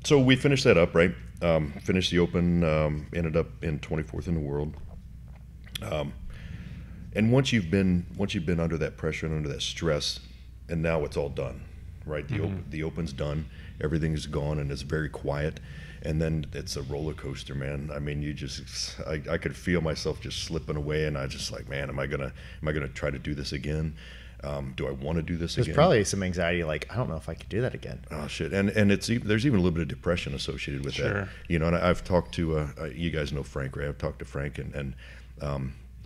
So we finished that up, right? Finished the Open, ended up in 24th in the world. And once you've been under that pressure and under that stress, and now it's all done, right? The Open's done, everything's gone, and it's very quiet. And then it's a roller coaster, man. I mean, I could feel myself just slipping away, and I just like, man, am I gonna try to do this again? Do I want to do this again? There's probably some anxiety, like, I don't know if I could do that again. Oh shit! And there's even a little bit of depression associated with that. You know, and I've talked to you guys know Frank, right? I've talked to Frank, and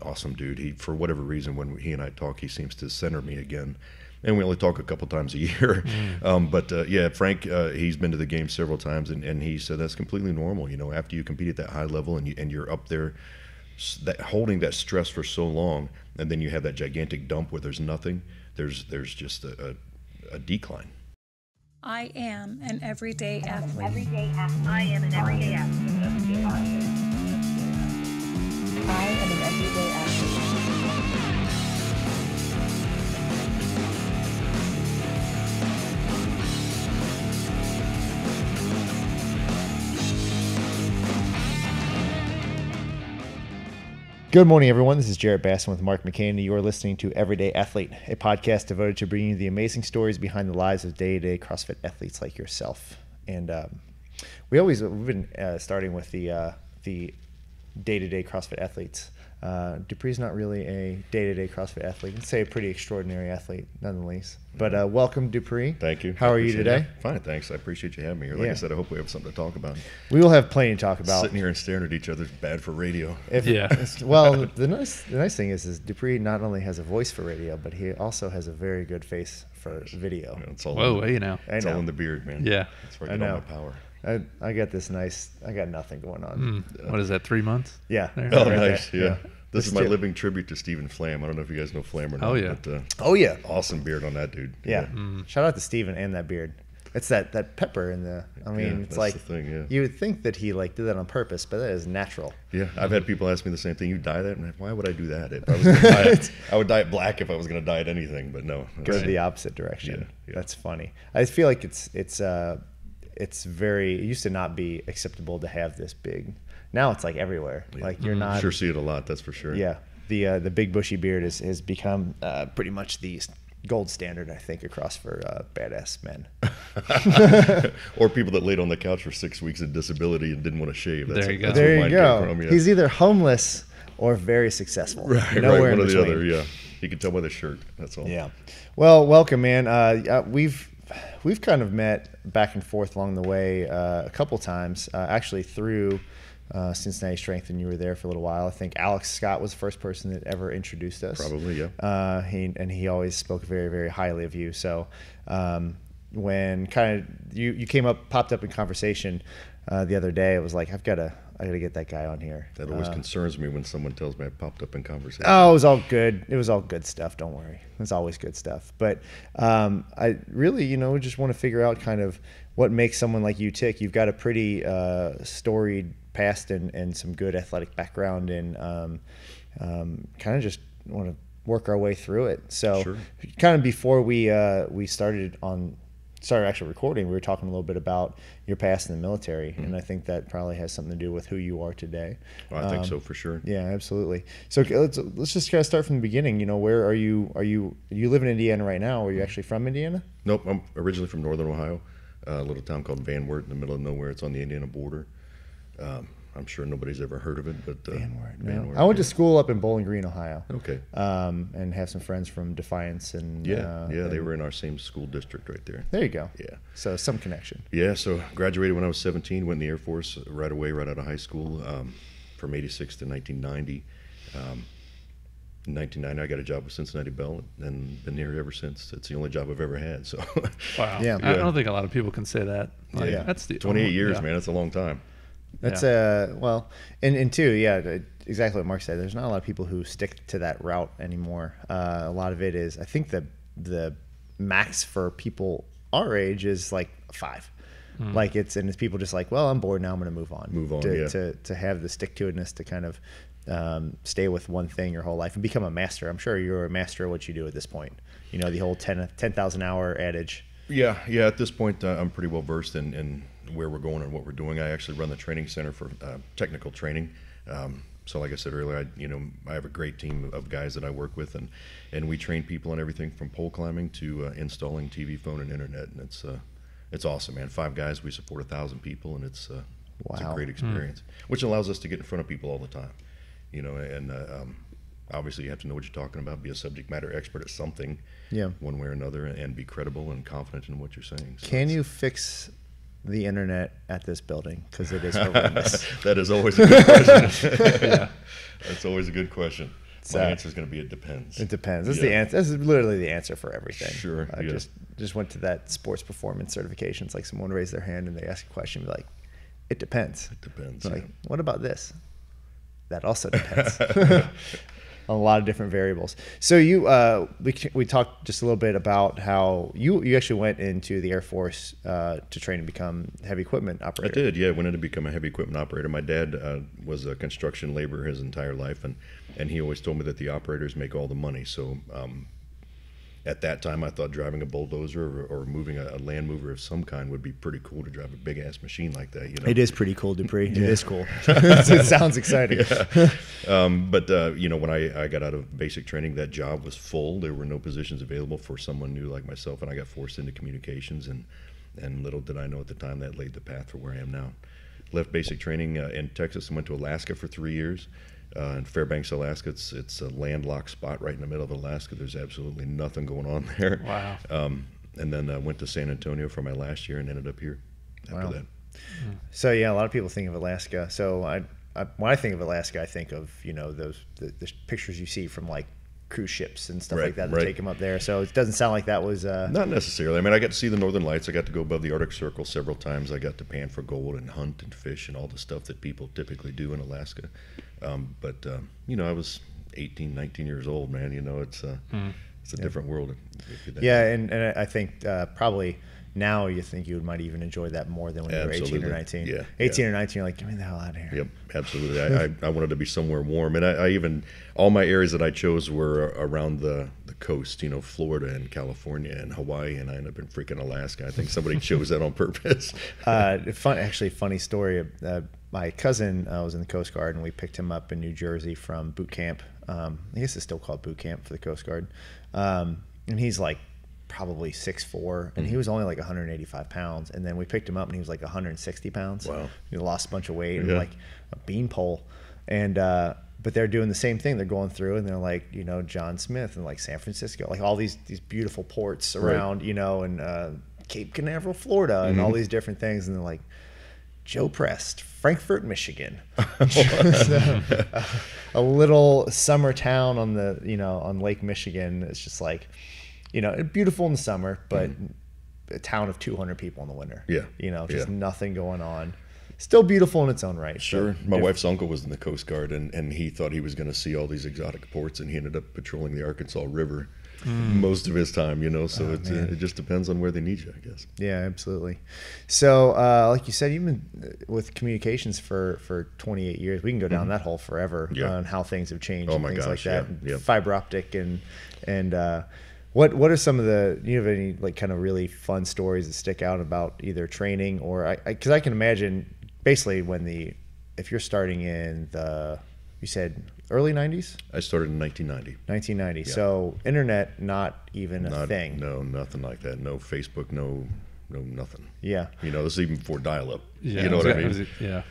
awesome dude. He, for whatever reason, when he and I talk, he seems to center me again. And we only talk a couple times a year. But yeah, Frank, he's been to the game several times, and he said that's completely normal. You know, after you compete at that high level and you're up there, holding that stress for so long, and then you have that gigantic dump where there's nothing. There's just a decline. I am an everyday athlete. I am an everyday athlete. I am an everyday athlete. Good morning, everyone. This is Jarrett Basson with Mark McCain, and you are listening to Everyday Athlete, a podcast devoted to bringing you the amazing stories behind the lives of day-to-day CrossFit athletes like yourself. And we've been starting with the day-to-day CrossFit athletes. Dupree's not really a day-to-day CrossFit athlete. I'd say a pretty extraordinary athlete, nonetheless. But welcome, Dupree. Thank you. How are you today? Fine, thanks. I appreciate you having me here. Like I said, I hope we have something to talk about. We will have plenty to talk about. Sitting here and staring at each other is bad for radio. Well, the nice thing is Dupree not only has a voice for radio, but he also has a very good face for video. It's all Whoa, It's all in the beard, man. Yeah. That's where I get all my power. I got this nice. I got nothing going on. What is that? 3 months? Yeah. There. Oh, Right nice. there. Yeah. This is my living tribute to Stephen Flam. I don't know if you guys know Flam or not. Oh, yeah. But, awesome beard on that dude. Yeah. Shout out to Stephen and that beard. It's that pepper in the. I mean, it's like the thing, yeah. You would think that he did that on purpose, but that is natural. Yeah, I've had people ask me the same thing. You dye that? And why would I do that? If I was gonna dye it, I would dye it black if I was going to dye it anything. But no, Go the opposite direction. Yeah. That's funny. I feel like it's very. It used to not be acceptable to have this big. Now it's like everywhere. Yeah. Like you're not. Sure, see it a lot. That's for sure. Yeah, the big bushy beard has become pretty much the gold standard, I think, across for badass men. Or people that laid on the couch for 6 weeks of disability and didn't want to shave. There you go. There you go. He's either homeless or very successful. Right, Nowhere one in or the between. other. Yeah, you can tell by the shirt. That's all. Yeah. Well, welcome, man. We've kind of met back and forth along the way a couple times, actually through Cincinnati Strength, and you were there for a little while. I think Alex Scott was the first person that ever introduced us. Probably, yeah. He always spoke very, very highly of you. So when kind of you popped up in conversation the other day, it was like, I gotta get that guy on here. That always concerns me when someone tells me I popped up in conversation. Oh, it was all good. It was all good stuff. Don't worry. It's always good stuff. But I really, just want to figure out kind of what makes someone like you tick. You've got a pretty storied past and some good athletic background, and kind of just want to work our way through it. So Sure. Kind of before we started actually recording, we were talking a little bit about your past in the military, and I think that probably has something to do with who you are today. Well, I think so, for sure. Yeah, absolutely. So let's just kind of start from the beginning. Where are you? You live in Indiana right now? Are you actually from Indiana? Nope, I'm originally from Northern Ohio, a little town called Van Wert in the middle of nowhere. It's on the Indiana border. I'm sure nobody's ever heard of it, but Van Wert. I went to school up in Bowling Green, Ohio. Okay. And have some friends from Defiance and they were in our same school district right there. There you go. Yeah. So some connection. Yeah. So graduated when I was 17. Went in the Air Force right away, right out of high school, from '86 to 1990. In 1990, I got a job with Cincinnati Bell and been there ever since. It's the only job I've ever had. So. Wow. Yeah. I don't think a lot of people can say that. Like, yeah. That's 28 years, man. That's a long time. That's and two, exactly what Mark said. There's not a lot of people who stick to that route anymore. A lot of it is, I think the max for people our age is like 5. Like it's people just like, well, I'm bored now, I'm going to move on. To have the stick to itness to kind of stay with one thing your whole life and become a master. I'm sure you're a master of what you do at this point. The whole 10,000 hour adage. Yeah. At this point, I'm pretty well versed in where we're going and what we're doing. I actually run the training center for technical training. So like I said earlier, I have a great team of guys that I work with, and we train people on everything from pole climbing to installing TV, phone, and internet, and it's awesome, man. 5 guys, we support 1,000 people, and it's a great experience, which allows us to get in front of people all the time, and obviously you have to know what you're talking about, be a subject matter expert at something, one way or another, and be credible and confident in what you're saying. So can you fix the internet at this building? Because it is horrendous. That is always a good question. Yeah. That's always a good question. My answer is going to be it depends. It depends. That's the answer. That's literally the answer for everything. Sure. I just went to that sports performance certification. It's like someone raised their hand and they ask a question, be like, it depends. It depends. Like, what about this? That also depends. A lot of different variables. So we talked just a little bit about how you actually went into the Air Force to train and become heavy equipment operator. I did, yeah. I went in to become a heavy equipment operator. My dad was a construction laborer his entire life, and he always told me that the operators make all the money. So at that time, I thought driving a bulldozer or moving a land mover of some kind would be pretty cool to drive a big ass machine like that. It is pretty cool, Duprie. It is cool. It sounds exciting. But when I got out of basic training, that job was full. There were no positions available for someone new like myself, and I got forced into communications. And little did I know at the time that laid the path for where I am now. Left basic training in Texas and went to Alaska for 3 years. In Fairbanks, Alaska, it's a landlocked spot right in the middle of Alaska. There's absolutely nothing going on there. Wow. And then went to San Antonio for my last year and ended up here after that. So yeah, a lot of people think of Alaska. So when I think of Alaska, I think of the pictures you see from like cruise ships and stuff like that take them up there. So it doesn't sound like that was not necessarily. I mean, I got to see the Northern Lights. I got to go above the Arctic Circle several times. I got to pan for gold and hunt and fish and all the stuff that people typically do in Alaska. But I was 18, 19 years old, man. It's a different world. Yeah, and I think probably now you think you might even enjoy that more than when you were 18 or 19. Yeah, 18 or 19, you're like, get me the hell out of here. Yep, absolutely. I wanted to be somewhere warm, and I even all my areas that I chose were around the coast. Florida and California and Hawaii, and I ended up in freaking Alaska. I think somebody chose that on purpose. Funny story. My cousin was in the Coast Guard, and we picked him up in New Jersey from boot camp. I guess it's still called boot camp for the Coast Guard. And he's like probably 6'4", and he was only like 185 pounds. And then we picked him up, and he was like 160 pounds. Wow. He lost a bunch of weight and like a beanpole. And but they're doing the same thing. They're going through, and they're like, John Smith and like San Francisco, like all these beautiful ports around, and Cape Canaveral, Florida, and all these different things. And they're like, Joe Prest, Frankfort, Michigan, a little summer town on on Lake Michigan. It's just like, beautiful in the summer, but a town of 200 people in the winter. Yeah, just nothing going on. Still beautiful in its own right. Sure. My wife's uncle was in the Coast Guard, and he thought he was going to see all these exotic ports, and he ended up patrolling the Arkansas River most of his time, so it just depends on where they need you, I guess. Yeah, absolutely. So like you said, you've been with communications for 28 years. We can go down that hole forever on how things have changed and things like that. Yeah. Fiber optic and what are some of do you have any like kind of really fun stories that stick out about either training or because I can imagine basically if you're starting in you said early 90s? I started in 1990. 1990. Yeah. So internet, not even a thing. No, nothing like that. No Facebook, no nothing. Yeah. This is even before dial-up. Yeah, you know what I mean? Yeah.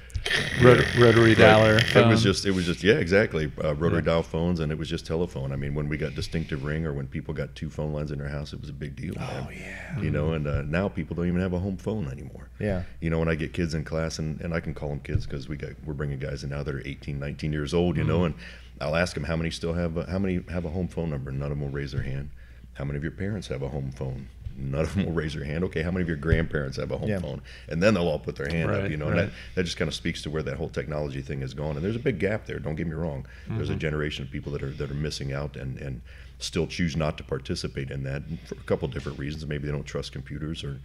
Rotary dialer phone. It was just yeah, exactly. Rotary dial phones, and it was just telephone. I mean, when we got distinctive ring, or when people got 2 phone lines in their house, it was a big deal. Oh man. Yeah. And now people don't even have a home phone anymore. Yeah. When I get kids in class, and I can call them kids because we're bringing guys in now that are 18, 19 years old. And I'll ask them how many have a home phone number. None of them will raise their hand. How many of your parents have a home phone? None of them will raise their hand. Okay, how many of your grandparents have a home phone? And then they'll all put their hand up, and that just kind of speaks to where that whole technology thing has gone. And there's a big gap there, don't get me wrong. There's a generation of people that are missing out and still choose not to participate in that for a couple different reasons. Maybe they don't trust computers, or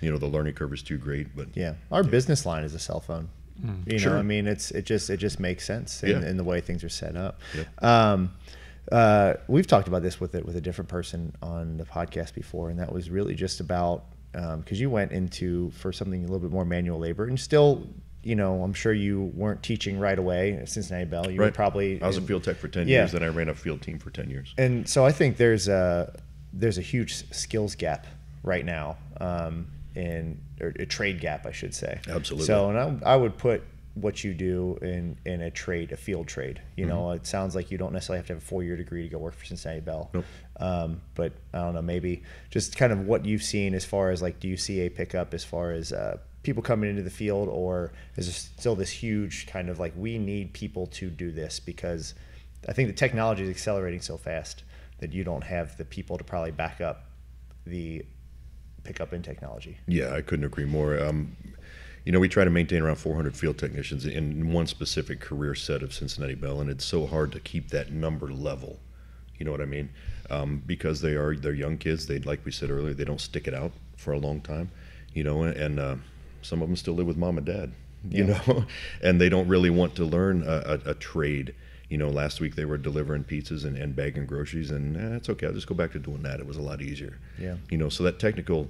the learning curve is too great. But our business line is a cell phone. Sure. I mean, it just makes sense in the way things are set up. Yep. We've talked about this with a different person on the podcast before, and that was really just about because you went into for something a little bit more manual labor, and still, I'm sure you weren't teaching right away at Cincinnati Bell. You were probably I was a field tech for 10 years, then I ran a field team for 10 years. And so I think there's a huge skills gap right now, or a trade gap, I should say. Absolutely. So, and I would put what you do in a trade, a field trade. It sounds like you don't necessarily have to have a 4-year degree to go work for Cincinnati Bell. Nope. But I don't know, maybe just kind of what you've seen as far as like, do you see a pickup as far as people coming into the field, or is there still this huge kind of like, we need people to do this? Because I think the technology is accelerating so fast that you don't have the people to probably back up the pickup in technology. Yeah, I couldn't agree more. We try to maintain around 400 field technicians in one specific career set of Cincinnati Bell, and it's so hard to keep that number level. You know what I mean? Because they're young kids. Like we said earlier, they don't stick it out for a long time. And some of them still live with mom and dad. And they don't really want to learn a trade. Last week they were delivering pizzas and bagging groceries, and it's okay. I'll just go back to doing that. It was a lot easier. Yeah. So that technical,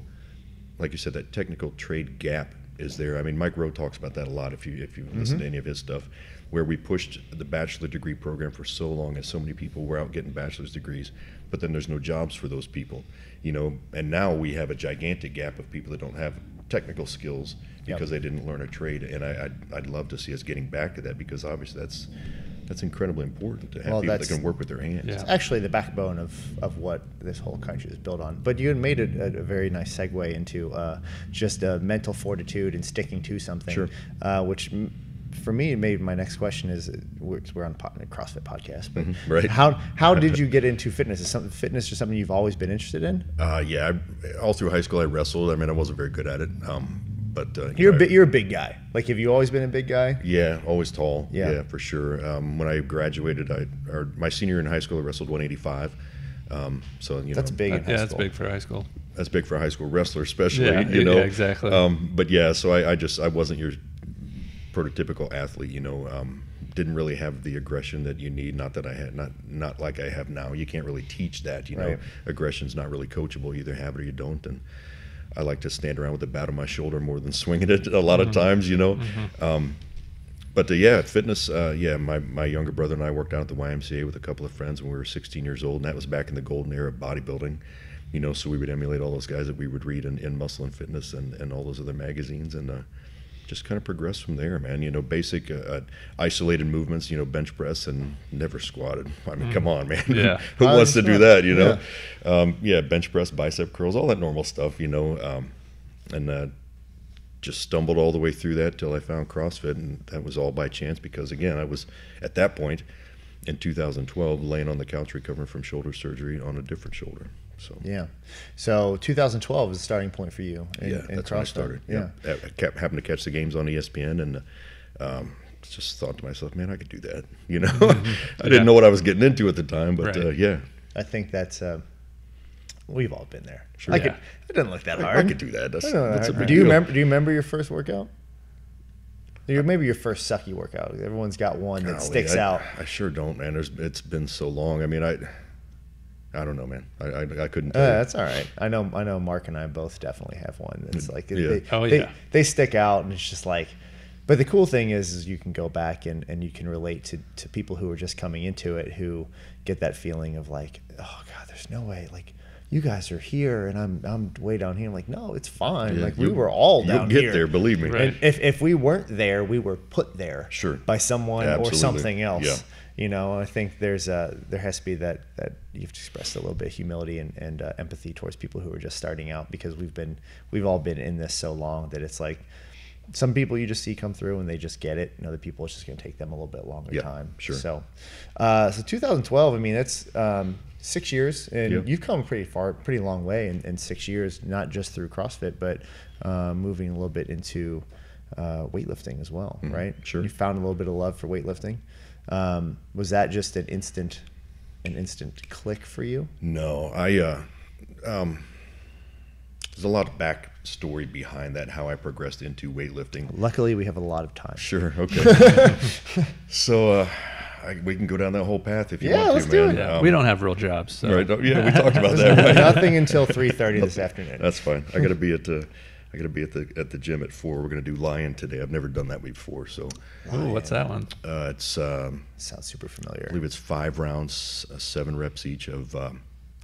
like you said, that technical trade gap is there. I mean, Mike Rowe talks about that a lot. If you listen to any of his stuff, where we pushed the bachelor degree program for so long, and so many people were out getting bachelor's degrees, but then there's no jobs for those people. And now we have a gigantic gap of people that don't have technical skills because they didn't learn a trade. And I'd love to see us getting back to that, because obviously that's incredibly important to have people that can work with their hands. It's actually the backbone of what this whole country is built on. But you had made a very nice segue into just mental fortitude and sticking to something, Sure. Which for me made my next question is, we're on a CrossFit podcast, but right. How did you get into fitness? Is fitness just something you've always been interested in? All through high school I wrestled. I mean, I wasn't very good at it. But you're a big guy. Like, have you always been a big guy? Yeah, always tall. Yeah, for sure. When I graduated, my senior year in high school, I wrestled 185. That's big in high school. That's big for high school. That's big for a high school wrestler, especially. Yeah, exactly. So I wasn't your prototypical athlete. Didn't really have the aggression that you need. Not that I had, not like I have now. You can't really teach that. Right. Aggression's not really coachable. You either have it or you don't. And I like to stand around with a bat on my shoulder more than swinging it a lot of times, Fitness, my younger brother and I worked out at the YMCA with a couple of friends when we were 16 years old, and that was back in the golden era of bodybuilding, so we would emulate all those guys that we would read in Muscle and Fitness and all those other magazines, and just kind of progress from there, man. Basic isolated movements, bench press, and never squatted. I mean, come on, man. Yeah. Who wants to do that, bench press, bicep curls, all that normal stuff, and just stumbled all the way through that till I found CrossFit, and that was all by chance, because again, I was at that point in 2012 laying on the couch recovering from shoulder surgery on a different shoulder. So 2012 is the starting point for you in that's CrossFit. when I started. I happened to catch the games on ESPN, and just thought to myself, man, I could do that. I didn't know what I was getting into at the time, but right. I think that's we've all been there. Sure. It didn't look that hard. I could do that. That's a big do you deal. remember your first workout? Maybe your first sucky workout. Everyone's got one that sticks out. I sure don't, man. It's been so long. I mean, I don't know, man. I couldn't tell you. That's all right. I know Mark and I both definitely have one that's like they stick out, and it's just like, but the cool thing is you can go back and you can relate to people who are just coming into it, who get that feeling of like, oh God, there's no way, like, you guys are here and I'm way down here. I'm like, no, it's fine. Yeah, like, we were all down here. You'll get there, believe me. Right. And if we weren't there, we were put there by someone or something else. Yeah. I think there has to be that you've expressed a little bit of humility and empathy towards people who are just starting out, because we've all been in this so long that it's like, some people you just see come through and they just get it, and other people, it's just going to take them a little bit longer time. Sure. So 2012, I mean, that's 6 years, and you've come pretty long way in 6 years, not just through CrossFit, but moving a little bit into weightlifting as well, right? Sure. You found a little bit of love for weightlifting. Was that just an instant click for you? No, there's a lot of backstory behind that, how I progressed into weightlifting. Luckily, we have a lot of time. Sure, okay. So We can go down that whole path if you Yeah, want let's to, do man. it. Yeah, we don't have real jobs. So. Right? Yeah, we talked about that. Right? Nothing until 3:30 this afternoon. That's fine. I got to be at the gym at 4. We're going to do Lion today. I've never done that before, so Ooh, what's that one? it's Sounds super I familiar. believe it's 5 rounds, 7 reps each of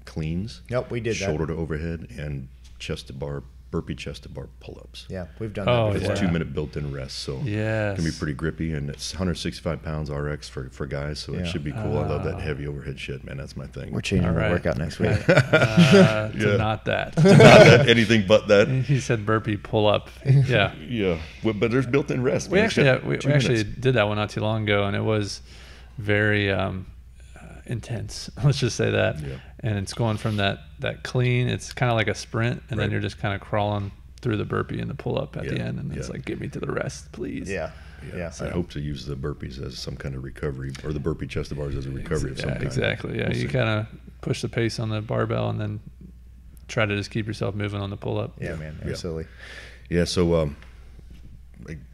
cleans. Yep, we did that. Shoulder to overhead and chest to bar, burpee chest to bar pull-ups. Yeah, we've done Oh, that It's before. a 2-minute built-in rest, so Yes. it can be pretty grippy, and it's 165 pounds RX for guys, so Yeah. it should be cool. I love that heavy overhead shit, man. That's my thing. We're changing All the right. workout next week. To Yeah. not that. Not that, anything but that. He said burpee pull up. Yeah. Yeah, but there's built-in rest. We man. actually It's got we 2 actually minutes. did that one not too long ago, and it was very intense. Let's just say that. Yeah. And it's going from that clean. It's kind of like a sprint, and then Right. you're just kind of crawling through the burpee and the pull up at the Yeah, end, and it's yeah. like, get me to the rest, please. Yeah. Yeah. I hope to use the burpees as some kind of recovery, or the burpee chest to bars as a recovery of some Yeah, kind. exactly. Yeah, We'll you see. kind of push the pace on the barbell, and then try to just keep yourself moving on the pull up. Yeah, man. Yeah. Absolutely. Yeah, so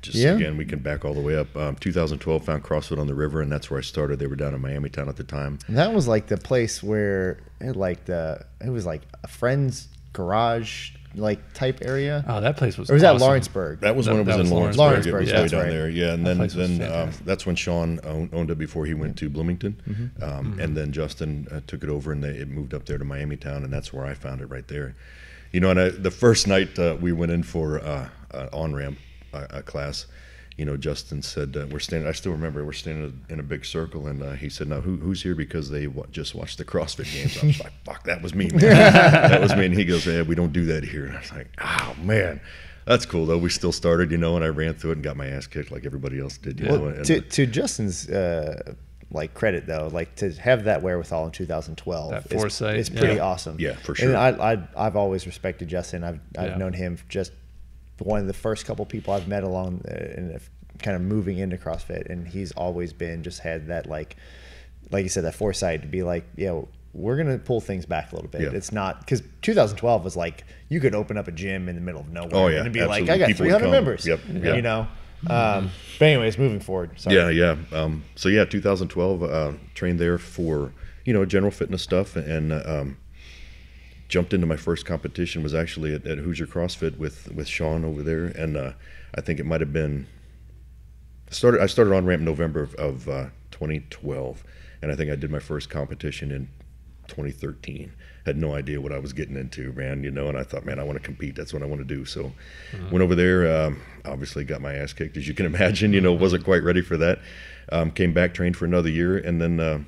just Yeah. again, we can back all the way up. 2012 found CrossFit on the River, and that's where I started. They were down in Miami Town at the time. And that was like the place where it was like a friend's garage like type area. Oh, that place was. Or was that awesome. Lawrenceburg? That was when it was That in was Lawrenceburg. Lawrenceburg. It was Yeah, way that's down right. there. Yeah, and That place was then fantastic. that's when Sean owned it before he went to Bloomington. Mm-hmm. And then Justin took it over, and it moved up there to Miami Town, and that's where I found it right there. You know, and the first night we went in for on-ramp class, you know, Justin said, we're standing, I still remember, we're standing in a big circle, and he said, now who's here because they just watched the CrossFit games? I was like, fuck, that was me, man. That was me. And he goes, yeah, we don't do that here. And I was like, oh, man. That's cool, though. We still started, you know, and I ran through it and got my ass kicked like everybody else did. You know, and To Justin's like credit though, like to have that wherewithal in 2012, That foresight, is pretty yeah. awesome. Yeah, for sure. And I've always respected Justin. I've Yeah. known him just one of the first couple people I've met along in kind of moving into CrossFit, and he's always been just had that like you said, that foresight to be like, yeah, we're gonna pull things back a little bit. Yeah. It's not because 2012 was like you could open up a gym in the middle of nowhere Oh, yeah, and it'd be absolutely. like I got People would 300 come. members. Yep, You know. But anyways, moving forward. Sorry. Yeah. So yeah, 2012, trained there for, you know, general fitness stuff, and jumped into my first competition was actually at Hoosier CrossFit with Sean over there, and I think it might have been I started on ramp November of 2012, and I think I did my first competition in 2013. Had no idea what I was getting into, man, you know, and I thought, man, I want to compete. That's what I want to do. So went over there, obviously got my ass kicked, as you can imagine, you know, wasn't quite ready for that. Came back, trained for another year, and then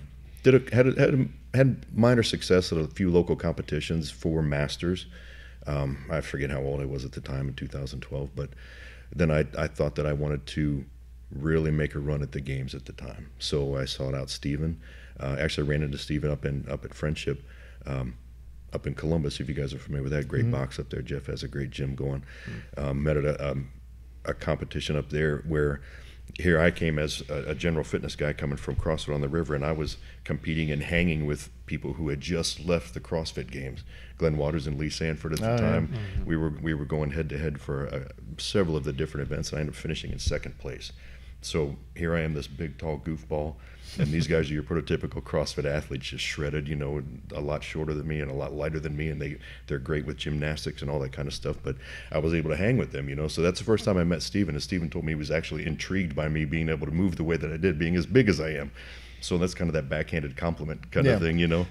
had minor success at a few local competitions for masters. I forget how old I was at the time in 2012, but then I thought that I wanted to really make a run at the games at the time. So I sought out Steven. Actually, I ran into Steven up at Friendship, up in Columbus. If you guys are familiar with that, great box up there. Jeff has a great gym going. Met at a competition up there where here I came as a general fitness guy coming from CrossFit on the River, and I was competing and hanging with people who had just left the CrossFit games. Glenn Waters and Lee Sanford at the time. We were going head to head for several of the different events, and I ended up finishing in second place. So here I am, this big, tall goofball, and these guys are your prototypical CrossFit athletes, just shredded, you know, a lot shorter than me and a lot lighter than me, and they're great with gymnastics and all that kind of stuff, but I was able to hang with them, you know. So that's the first time I met Steven, and Steven told me he was actually intrigued by me being able to move the way that I did, being as big as I am. So that's kind of that backhanded compliment kind of thing, you know.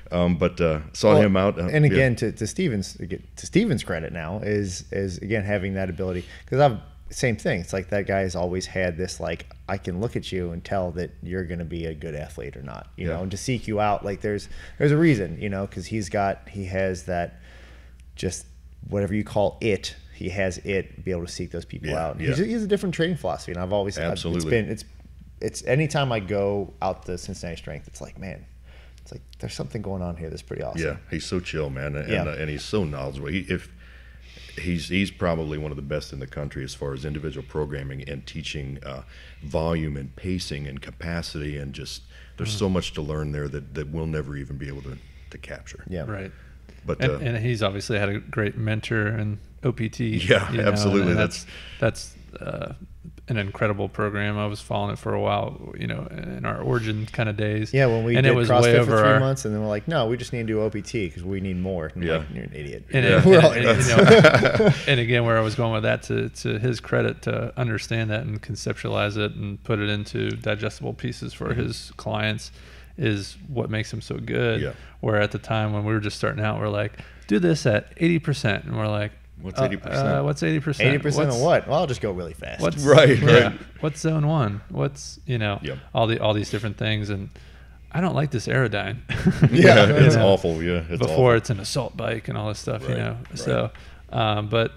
But saw him out. And again, to Steven's credit now is again having that ability, because same thing. It's like that guy has always had this, like, I can look at you and tell that you're going to be a good athlete or not, you know, and to seek you out. Like there's a reason, you know, because he has that, just whatever you call it, he has it, be able to seek those people out. Yeah. He has a different training philosophy, and I've always Absolutely. it's anytime I go out to Cincinnati Strength, it's like, man, it's like there's something going on here that's pretty awesome. Yeah, he's so chill, man, and he's so knowledgeable. He's probably one of the best in the country as far as individual programming and teaching volume and pacing and capacity, and just there's so much to learn there that we'll never even be able to capture. Yeah. Right. But And he's obviously had a great mentor and OPT. Yeah, you know, absolutely. and that's an incredible program. I was following it for a while, in our origin kind of days. Yeah, when we and did it was CrossFit way for over 3 months, and then we're like, no, we just need to do OPT because we need more. And Yeah. like, you're an idiot. And again, where I was going with that, to his credit, to understand that and conceptualize it and put it into digestible pieces for his clients is what makes him so good. Yeah. Where at the time when we were just starting out, we're like, do this at 80%. And we're like, What's 80%? What's 80%? 80% of what? Well, I'll just go really fast. What's Right. What's zone 1? What's Yep. all these different things, and I don't like this Aerodyne. Yeah, it's awful. Yeah, it's Before awful. it's an assault bike and all this stuff, Right, right. So, but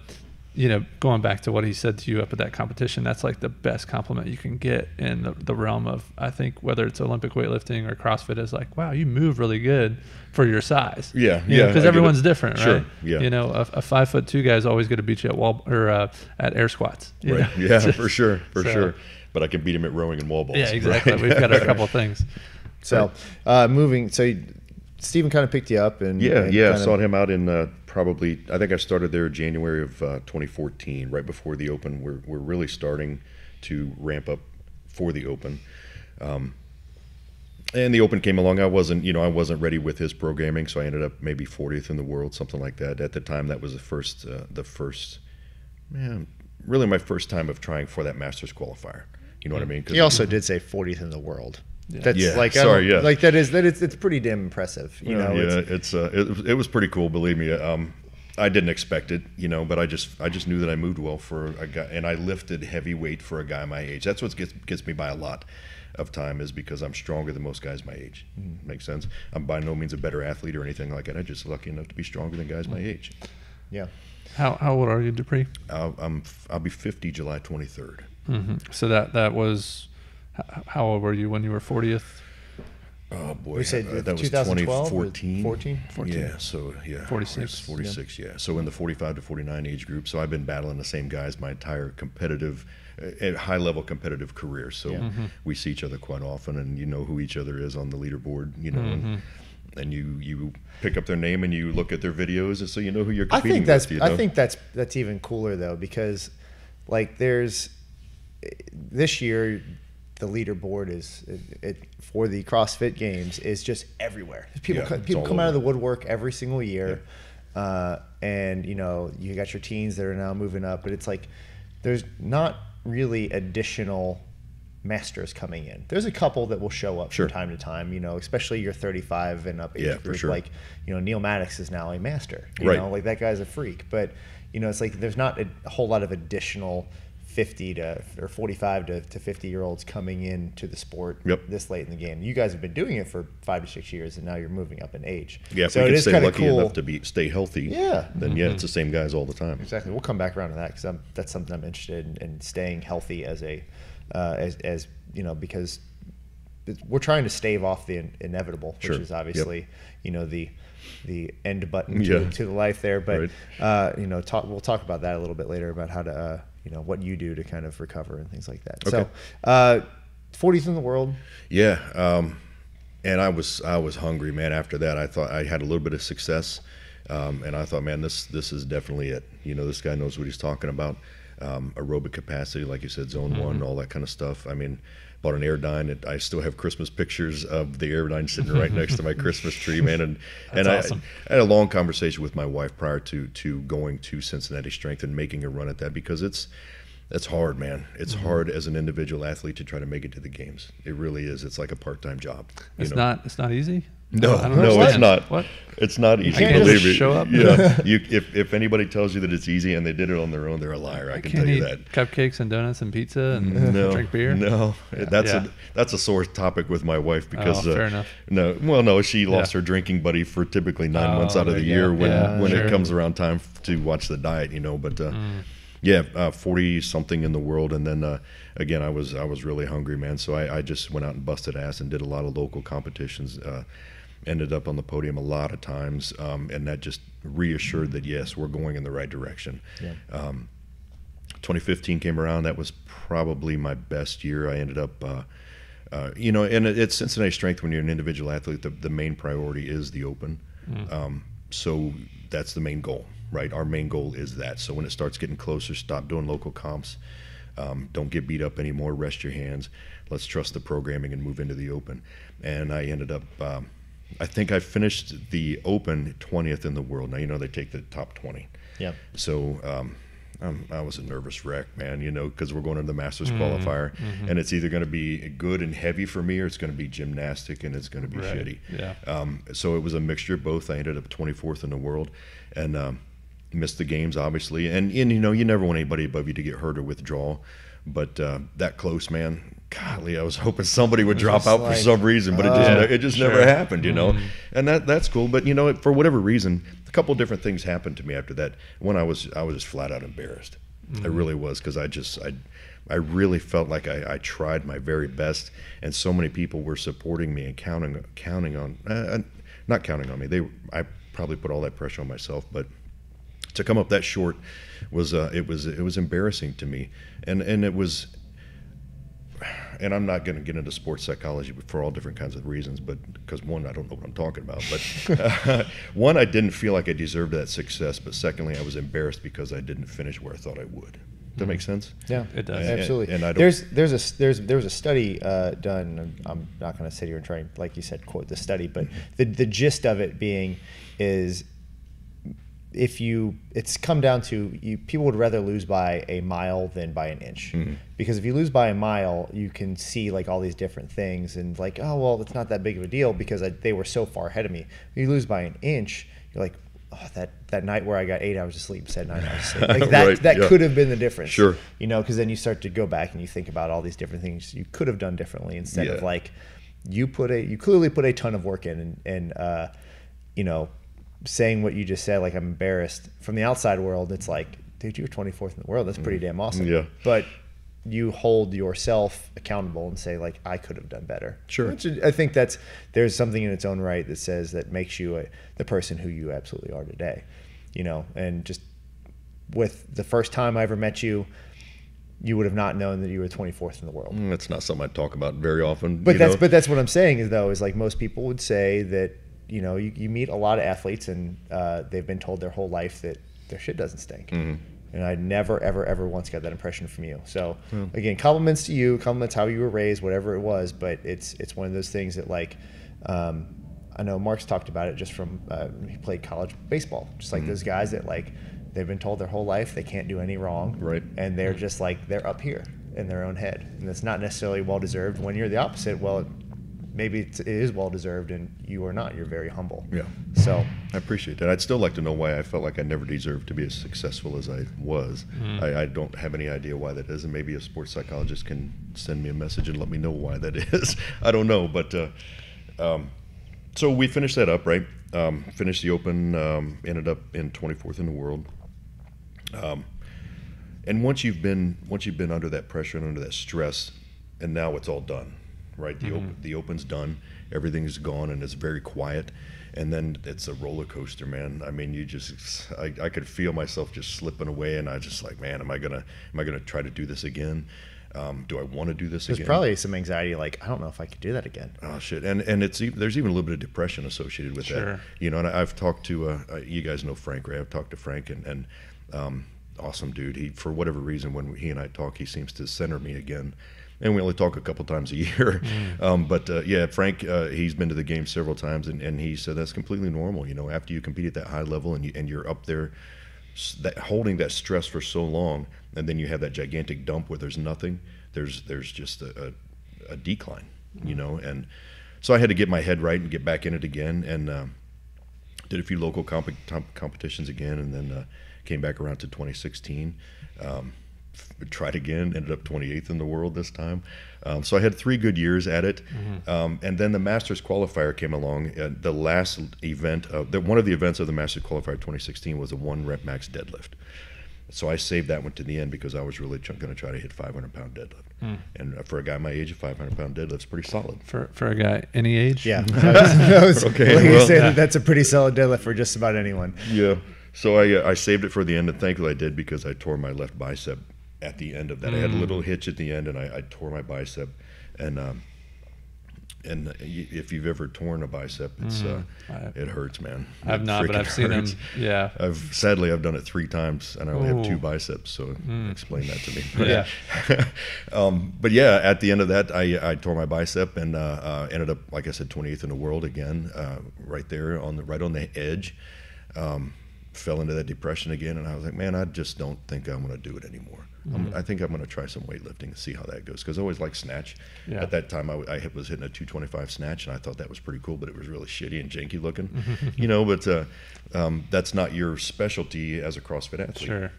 going back to what he said to you up at that competition, that's like the best compliment you can get in the realm of, I think, whether it's Olympic weightlifting or CrossFit, is like, wow, you move really good for your size. Yeah, Because everyone's different, Sure, right? yeah. A 5'2" guy is always going to beat you at wall or at air squats. you Right. know? Yeah, for sure, So- sure. But I can beat him at rowing and wall balls. Yeah, exactly. right? We've got a couple things. So, Stephen kind of picked you up. And Yeah, and yeah. I kind of- sought him out in I think I started there January of 2014, right before the Open. We're really starting to ramp up for the Open. And the Open came along. I wasn't ready with his programming, so I ended up maybe 40th in the world, something like that. At the time, that was really my first time of trying for that Masters qualifier. You know what I mean? 'Cause He also did say 40th in the world. That's Yeah, like, sorry, yeah. like it's pretty damn impressive. It was pretty cool. Believe me, I didn't expect it, but I just knew that I moved well for a guy, and I lifted heavy weight for a guy my age. That's what gets me by a lot of time, is because I'm stronger than most guys my age. Makes sense. I'm by no means a better athlete or anything like that. I'm just lucky enough to be stronger than guys my age. Yeah. How old are you, Duprie? I'll be 50 July 23rd. Mm-hmm. So that was, how old were you when you were 40th? Oh boy, We said that was 2012 or 2014. 14? Yeah, so yeah, 46, 46. Yeah. So in the 45 to 49 age group. So I've been battling the same guys my entire high level competitive career. So we see each other quite often, and you know who each other is on the leaderboard. And you pick up their name and you look at their videos, and so you know who you're competing with. I think that's even cooler though, because like this year the leaderboard is for the CrossFit Games is just everywhere. People come out of the woodwork every single year, and you got your teens that are now moving up, but it's like there's not really additional masters coming in. There's a couple that will show up from time to time, especially your 35 and up age group. For sure. Like, Neil Maddox is now a master. Like that guy's a freak. But it's like there's not a whole lot of additional 50 to or 45 to 50-year-olds coming into the sport this late in the game. You guys have been doing it for 5 to 6 years, and now you're moving up in age. Yeah, if so we can stay lucky cool. enough to stay healthy, then it's the same guys all the time. Exactly. We'll come back around to that, because that's something I'm interested in staying healthy as because we're trying to stave off the inevitable, which is obviously the end button to the life there. But we'll talk about that a little bit later, about how to what you do to kind of recover and things like that. Okay. So 40th in the world. Yeah. And I was hungry, man. After that, I thought I had a little bit of success, and I thought, man, this is definitely it. This guy knows what he's talking about. Aerobic capacity, like you said, zone 1, all that kind of stuff. I mean, bought an Aerodyne. I still have Christmas pictures of the Aerodyne sitting right next to my Christmas tree, man. And awesome. I had a long conversation with my wife prior to going to Cincinnati Strength and making a run at that, because it's hard, man. It's hard as an individual athlete to try to make it to the games. It really is. It's like a part-time job. It's not easy. No, I don't no, understand. it's not. What? It's not easy. can't Believe just me. show up? Yeah. If anybody tells you that it's easy and they did it on their own, they're a liar. I can tell you that. Cupcakes and donuts and pizza and drink beer. No, that's a sore topic with my wife, because fair enough. No, she lost her drinking buddy for typically 9 months out of the year when it comes around time to watch the diet. But 40 something in the world, and then again I was really hungry, man. So I just went out and busted ass and did a lot of local competitions. Ended up on the podium a lot of times, and that just reassured that yes, we're going in the right direction. 2015 came around. That was probably my best year. I ended up and it's Cincinnati Strength. When you're an individual athlete, the main priority is the Open. So that's the main goal, right? Our main goal is that. So when it starts getting closer, stop doing local comps. Don't get beat up anymore. Rest your hands. Let's trust the programming and move into the Open. And I ended up, I think I finished the Open 20th in the world. Now, you know, they take the top 20. Yeah. So I was a nervous wreck, man, you know, because we're going into the Masters qualifier, and it's either going to be good and heavy for me, or it's going to be gymnastic and it's going to be shitty. Yeah. So it was a mixture of both. I ended up 24th in the world, and missed the games, obviously. And you know, you never want anybody above you to get hurt or withdraw, but that close, man. Golly, I was hoping somebody would drop out for some reason, but it just never happened, you know. And that's cool. But you know, for whatever reason, a couple of different things happened to me after that. One, I was just flat out embarrassed. I really was, because I really felt like I tried my very best, and so many people were supporting me and counting on, not counting on me. I probably put all that pressure on myself, but to come up that short was it was embarrassing to me, and it was. And I'm not going to get into sports psychology for all different kinds of reasons, but because one, I don't know what I'm talking about. But one, I didn't feel like I deserved that success. But secondly, I was embarrassed because I didn't finish where I thought I would. Does that make sense? Yeah, it does. Absolutely. And I don't, there was a study done. I'm not going to sit here and try, like you said, quote the study, but the gist of it being is, it's come down to people would rather lose by a mile than by an inch, because if you lose by a mile, you can see like all these different things and like, oh well, it's not that big of a deal because they were so far ahead of me. If you lose by an inch, you're like, oh, that night where I got 8 hours of sleep, said 9 hours of sleep, like that could have been the difference. Sure. You know, because then you start to go back and you think about all these different things you could have done differently, instead of like you clearly put a ton of work in, and you know, saying what you just said, like I'm embarrassed. From the outside world, it's like, dude, you were 24th in the world. That's pretty damn awesome. Yeah. But you hold yourself accountable and say, like, I could have done better. Sure. Which I think there's something in its own right that says that makes you the person who you absolutely are today. You know, and just with the first time I ever met you, you would have not known that you were 24th in the world. That's not something I talk about very often. But that's what I'm saying is like most people would say that, you know, you meet a lot of athletes and they've been told their whole life that their shit doesn't stink. And I never, ever, ever once got that impression from you. So again, compliments to you, compliments how you were raised, whatever it was. But it's one of those things that, like, I know Mark's talked about it just from he played college baseball, just like those guys that, like, they've been told their whole life they can't do any wrong, right? And they're just like, they're up here in their own head, and it's not necessarily well deserved. When you're the opposite, well, maybe it is well deserved, and you are not. You're very humble. Yeah. So I appreciate that. I'd still like to know why I felt like I never deserved to be as successful as I was. I don't have any idea why that is, and maybe a sports psychologist can send me a message and let me know why that is. I don't know, but so we finished that up, right? Finished the Open, ended up in 24th in the world. And once you've been under that pressure and under that stress, and now it's all done, right? The Open's done, everything's gone, and it's very quiet. And then it's a roller coaster, man. I mean, I could feel myself just slipping away, and I just like, man, am I gonna try to do this again? Do I want to do this again? There's probably some anxiety, like, I don't know if I could do that again. Oh shit! And there's even a little bit of depression associated with that. You know, and I've talked to you guys know Frank, right? I've talked to Frank, and awesome dude. He, for whatever reason, when he and I talk, he seems to center me again. And we only talk a couple times a year. But yeah, Frank, he's been to the game several times, and he said that's completely normal. You know, after you compete at that high level and you're up there, holding that stress for so long, and then you have that gigantic dump where there's nothing. There's just a decline, you know. And so I had to get my head right and get back in it again, and did a few local competitions again, and then came back around to 2016. Tried again, ended up 28th in the world this time. So I had 3 good years at it. And then the Masters qualifier came along. The last event, one of the events of the Masters qualifier 2016 was a 1-rep max deadlift. So I saved that one to the end because I was really going to try to hit 500-pound deadlift. And for a guy my age, a 500-pound deadlift's pretty solid. For a guy any age? Yeah. I was okay, like, well, say that's a pretty solid deadlift for just about anyone. Yeah. So I saved it for the end, and thankfully I did, because I tore my left bicep at the end of that. I had a little hitch at the end, and I tore my bicep, and if you've ever torn a bicep, it's it hurts, man. I've not, but I've seen them. Yeah. Sadly I've done it 3 times, and I only have 2 biceps. So explain that to me. But yeah, at the end of that, I tore my bicep and ended up, like I said, 28th in the world again, right there on the edge. Fell into that depression again, and I was like, man, I just don't think I'm going to do it anymore. I think I'm going to try some weightlifting and see how that goes, because I always liked snatch. Yeah. At that time, I was hitting a 225 snatch, and I thought that was pretty cool, but it was really shitty and janky looking, But that's not your specialty as a CrossFit athlete, sure.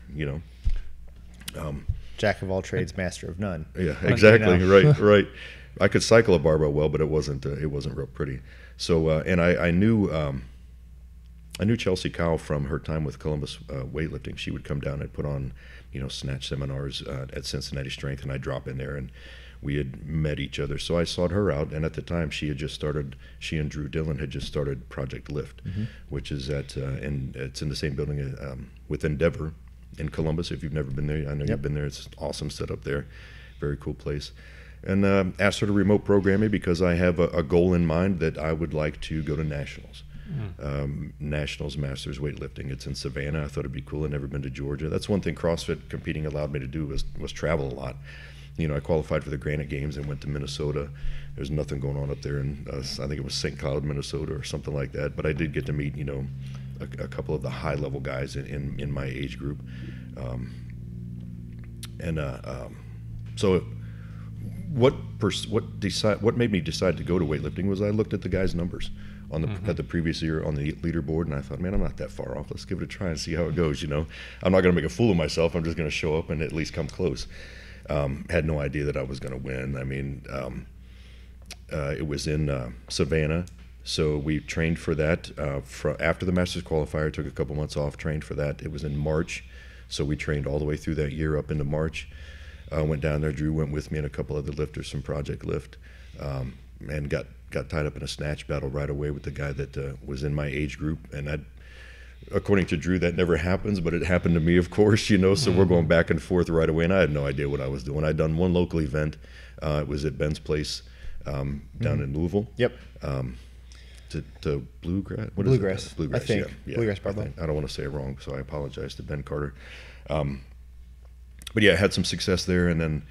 Jack of all trades, master of none. Yeah, exactly. Right. I could cycle a barbell well, but it wasn't real pretty. So, and I knew Chelsea Kyle from her time with Columbus weightlifting. She would come down and put on, snatch seminars at Cincinnati Strength, and I'd drop in there, and we had met each other. So I sought her out, and at the time she and Drew Dillon had just started Project Lift, which is it's in the same building with Endeavor in Columbus. If you've never been there, I know you've been there. It's awesome setup there, very cool place. And asked her to remote program me because I have a goal in mind that I would like to go to nationals. Nationals Masters weightlifting. It's in Savannah. I thought it'd be cool. I'd never been to Georgia. That's one thing CrossFit competing allowed me to do was travel a lot. I qualified for the Granite Games and went to Minnesota. There's nothing going on up there in I think it was St. Cloud, Minnesota, or something like that. But I did get to meet a couple of the high level guys in my age group. So what made me decide to go to weightlifting was I looked at the guys' numbers at the previous year on the leaderboard, and I thought, man, I'm not that far off. Let's give it a try and see how it goes. I'm not going to make a fool of myself. I'm just going to show up and at least come close. Had no idea that I was going to win. I mean, it was in Savannah, so we trained for that. After the Masters qualifier, took a couple months off, trained for that. It was in March, so we trained all the way through that year up into March. Went down there. Drew went with me and a couple other lifters from Project Lift, and got tied up in a snatch battle right away with the guy that was in my age group. And according to Drew, that never happens, but it happened to me, of course, so we're going back and forth right away, and I had no idea what I was doing. I'd done one local event. It was at Ben's place down in Louisville. Yep. To Bluegrass? What Bluegrass. Is it? Bluegrass, I think. Yeah. Bluegrass barbell. I don't want to say it wrong, so I apologize to Ben Carter. But yeah, I had some success there, and then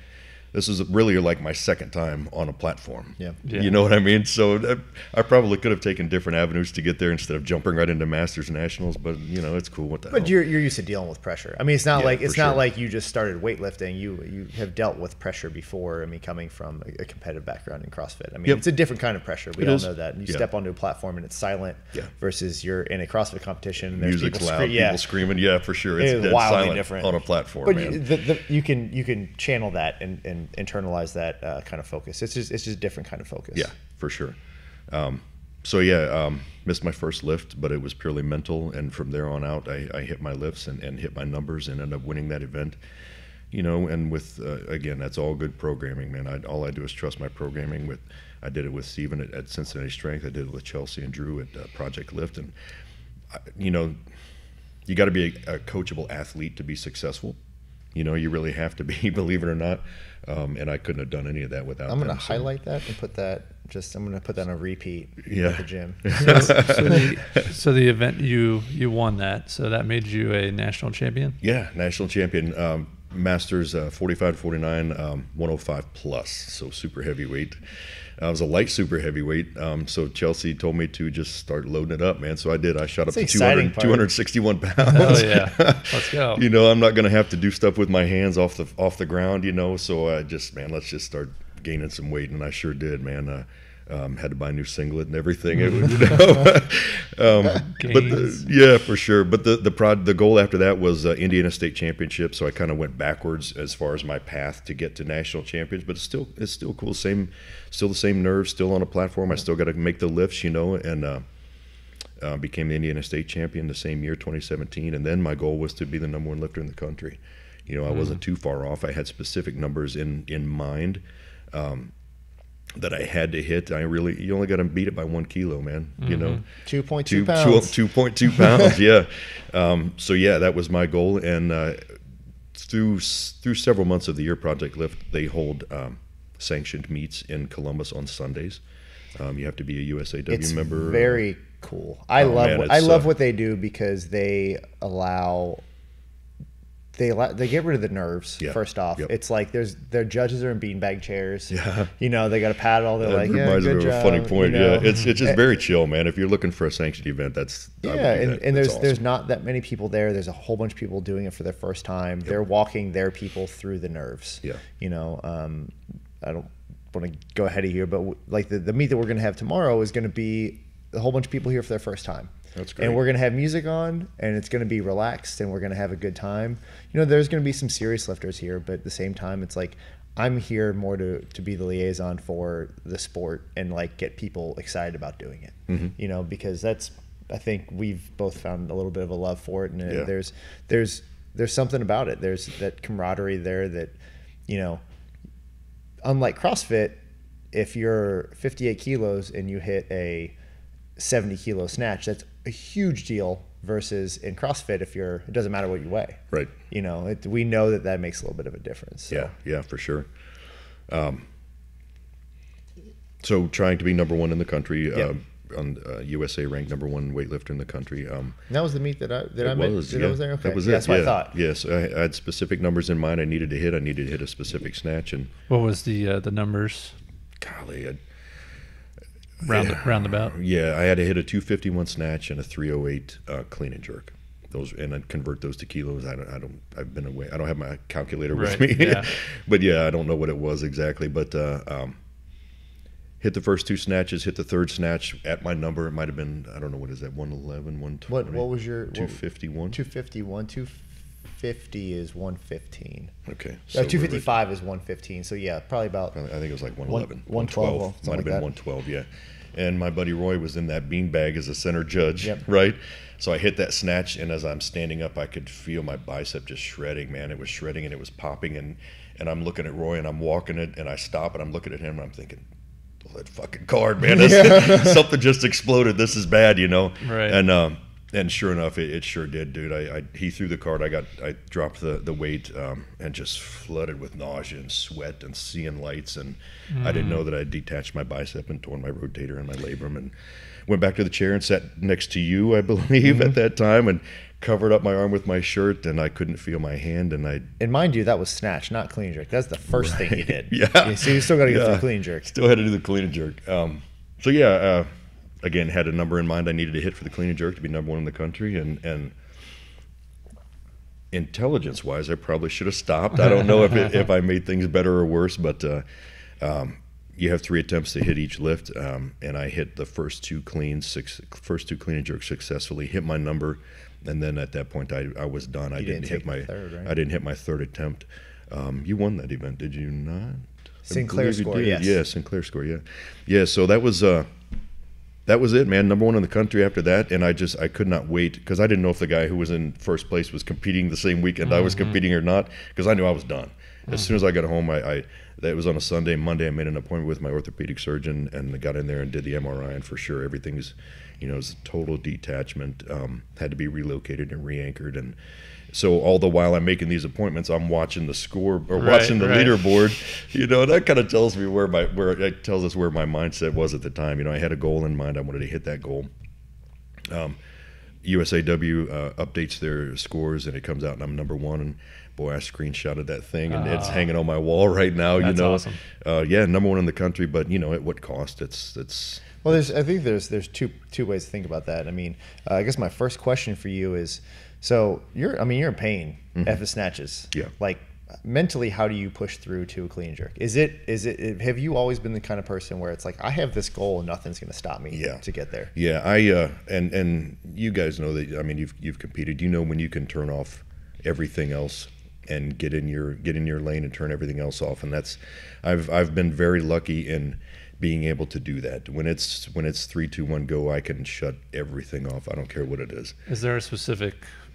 this is really like my second time on a platform. Yeah. You know what I mean? So I probably could have taken different avenues to get there instead of jumping right into Masters and Nationals, but it's cool. What the hell? But you're used to dealing with pressure. I mean, it's not like you just started weightlifting. You have dealt with pressure before. I mean, coming from a competitive background in CrossFit. I mean, it's a different kind of pressure. We all know that. You step onto a platform and it's silent versus you're in a CrossFit competition and there's music's loud, people screaming. Yeah, for sure. It's dead wildly silent different on a platform. But man. you can channel that and internalize that kind of focus. It's just a different kind of focus. Yeah, for sure. Missed my first lift, but it was purely mental, and from there on out I hit my lifts and hit my numbers and ended up winning that event. And with again, that's all good programming, man. All I do is trust my programming. I did it with Steven at Cincinnati Strength. I did it with Chelsea and Drew at Project Lift, and you got to be a coachable athlete to be successful. You really have to be, believe it or not. And I couldn't have done any of that without them. I'm going to highlight that and put that. I'm going to put that on repeat at the gym. So the event you won that, so that made you a national champion. Yeah, national champion. Masters 45 to 49, 105 plus, so super heavyweight. I was a light super heavyweight, so Chelsea told me to just start loading it up, man. So I did. I shot up to 261 pounds. Oh yeah, let's go. I'm not going to have to do stuff with my hands off the ground, So I just, man, let's just start gaining some weight, and I sure did, man. Had to buy a new singlet and everything. But for sure. But the goal after that was Indiana State Championship. So I kind of went backwards as far as my path to get to national champions. But it's still cool. Still the same nerves. Still on a platform. I still got to make the lifts, and became the Indiana State champion the same year, 2017. And then my goal was to be the number one lifter in the country. I wasn't too far off. I had specific numbers in mind. That I had to hit. You only got to beat it by 1 kilo, man. 2.2 pounds. 2.2 pounds. Yeah. That was my goal. And through several months of the year, Project Lift, they hold sanctioned meets in Columbus on Sundays. You have to be a USAW It's member. very cool. I man, I love what they do because they get rid of the nerves. Yeah. First off, Yep. it's like their judges are in beanbag chairs. Yeah. They got to pat it all. They're That like, yeah, reminds good me of job. a funny point. Yeah, it's just And- very chill, man. If you're looking for a sanctioned event, that's I would do and that. there's That's there's awesome. not that many people there. There's a whole bunch of people doing it for their first time. They're walking their people through the nerves. Yeah. I don't want to go ahead of here, but like the meet that we're going to have tomorrow is going to be a whole bunch of people here for their first time. That's great. And we're going to have music on, and it's going to be relaxed, and we're going to have a good time. There's going to be some serious lifters here, but at the same time, it's like I'm here more to be the liaison for the sport and like get people excited about doing it. Mm-hmm. Because I think we've both found a little bit of a love for it, and Yeah. there's something about it. There's that camaraderie there that, unlike CrossFit, if you're 58 kilos and you hit a 70 kilo snatch, that's a huge deal versus in CrossFit, it doesn't matter what you weigh. Right. We know that makes a little bit of a difference. So. Yeah, for sure. So trying to be number one in the country, Yeah. on USA ranked number one weightlifter in the country. That was the meet that I I was there. Okay, That was That's it. what yeah. I thought. Yes, I had specific numbers in mind. I needed to hit. I needed to hit a specific snatch, and What was the numbers golly, roundabout? yeah, I had to hit a 251 snatch and a 308 clean and jerk. Those, and I'd convert those to kilos. I've been away. I don't have my calculator with Right, me, yeah. but yeah, I don't know what it was exactly. But hit the first two snatches, hit the third snatch at my number. It might have been, I don't know, what is that, 111, 120? What was your 251? 251, 250 is 115. Okay. 255 is 115. So yeah, probably about. I think it was like 111. 112, Might something have been like that. 112, yeah. And my buddy Roy was in that beanbag as a center judge, Yep. right? So I hit that snatch, and as I'm standing up, I could feel my bicep just shredding, man. It was shredding, and it was popping, and I'm looking at Roy, and I'm walking it, and I stop, and I'm looking at him, and I'm thinking, oh, that fucking card, man. Something just exploded. This is bad, Right. And sure enough, it sure did, dude. He threw the card. I dropped the weight and just flooded with nausea and sweat and seeing lights. And I didn't know that I detached my bicep and torn my rotator and my labrum, and went back to the chair and sat next to you, I believe, at that time, and covered up my arm with my shirt, and I couldn't feel my hand, and And mind you, that was snatch, not clean and jerk. That's the first thing you did. Yeah. So you still got to get Yeah. through clean and jerk. Still had to do the clean and jerk. Again, had a number in mind I needed to hit for the clean and jerk to be number one in the country, and intelligence-wise, I probably should have stopped. I don't know if I made things better or worse, but you have 3 attempts to hit each lift, and I hit the first two clean and jerks successfully, hit my number, and then at that point I was done. I didn't hit my third, right? I didn't hit my third attempt. You won that event, did you not? Sinclair I believe you score, did. yes. Yeah, Sinclair score, yeah. So that was it, man. Number one in the country after that, and I could not wait, because I didn't know if the guy who was in first place was competing the same weekend I was competing or not, because I knew I was done. As soon as I got home, that was on a Sunday. Monday, I made an appointment with my orthopedic surgeon and got in there and did the MRI, and for sure everything's, it's a total detachment. Had to be relocated and re-anchored, and so all the while I'm making these appointments, I'm watching the score or watching the leaderboard. That kind of tells me it tells us where my mindset was at the time. I had a goal in mind. I wanted to hit that goal. USAW updates their scores, and it comes out, and I'm number one. And boy, I screenshotted that thing, and it's hanging on my wall right now. That's awesome. Yeah, number one in the country, but at what cost? It's. Well, I think there's two ways to think about that. I mean, I guess my first question for you is, so you're in pain at the snatches. Yeah. Like mentally, how do you push through to a clean and jerk? Is it have you always been the kind of person where it's like, I have this goal and nothing's going to stop me to get there? Yeah, and you guys know that. I mean, you've competed. When you can turn off everything else and get in your lane and turn everything else off, and I've been very lucky in being able to do that. When it's 3, 2, 1, go, I can shut everything off. I don't care what it is. Is there a specific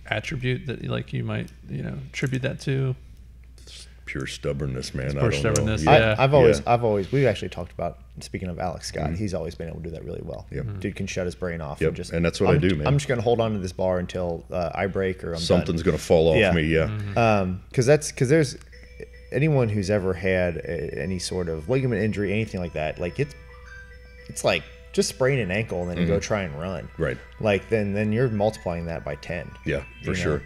attribute that you might attribute that to? Pure stubbornness, man. Pure stubbornness. Know. Yeah. I've always we've actually talked about, speaking of Alex Scott, he's always been able to do that really well. Yep. Dude can shut his brain off. Yep. And that's what I do, man. I'm just going to hold on to this bar until I break or something's going to fall off me. Yeah. Because there's anyone who's ever had any sort of ligament injury, anything like that, like it's like just sprain an ankle and then you go try and run. Right. Like then you're multiplying that by 10. Yeah, for sure.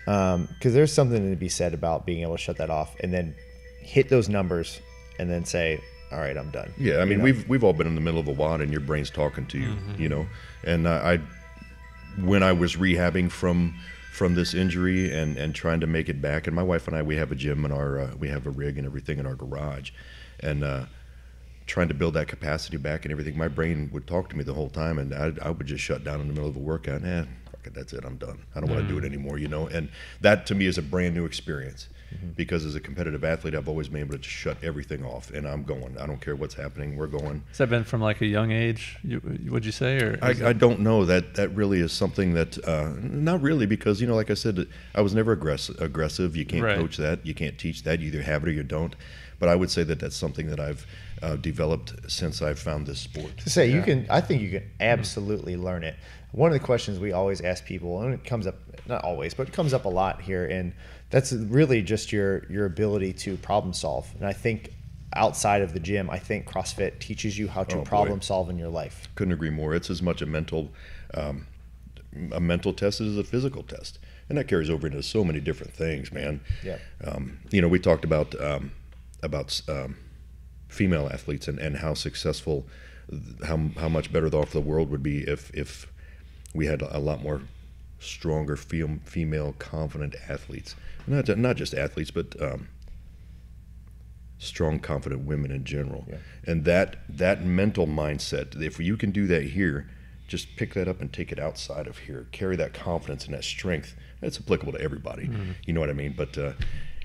Because there's something to be said about being able to shut that off and then hit those numbers and then say, all right, I'm done. Yeah, I mean, we've all been in the middle of a WOD and your brain's talking to you, you know. And when I was rehabbing from this injury and trying to make it back, and my wife and I, we have a gym and we have a rig and everything in our garage, and trying to build that capacity back and everything, my brain would talk to me the whole time, and I would just shut down in the middle of a workout. Fuck it, that's it, I'm done. I don't want to do it anymore, you know. And that to me is a brand new experience. Because as a competitive athlete, I've always been able to shut everything off, and I'm going. I don't care what's happening. We're going. Has that been from like a young age? Would you say, or I don't know. That really is something that not really, because you know, like I said, I was never aggressive. You can't coach that. You can't teach that. You either have it or you don't. But I would say that that's something that I've developed since I've found this sport. To say I think you can absolutely learn it. One of the questions we always ask people, and it comes up, not always, but it comes up a lot here, and that's really just your ability to problem solve. And I think outside of the gym, I think CrossFit teaches you how to problem solve in your life. Couldn't agree more. It's as much a mental test as a physical test, and that carries over into so many different things, man. Yeah. You know, we talked about female athletes and how successful, how much better off the world would be if we had a lot more stronger female confident athletes. Not just athletes, but strong, confident women in general. Yeah. And that mental mindset, if you can do that here, just pick that up and take it outside of here. Carry that confidence and that strength. That's applicable to everybody. You know what I mean? But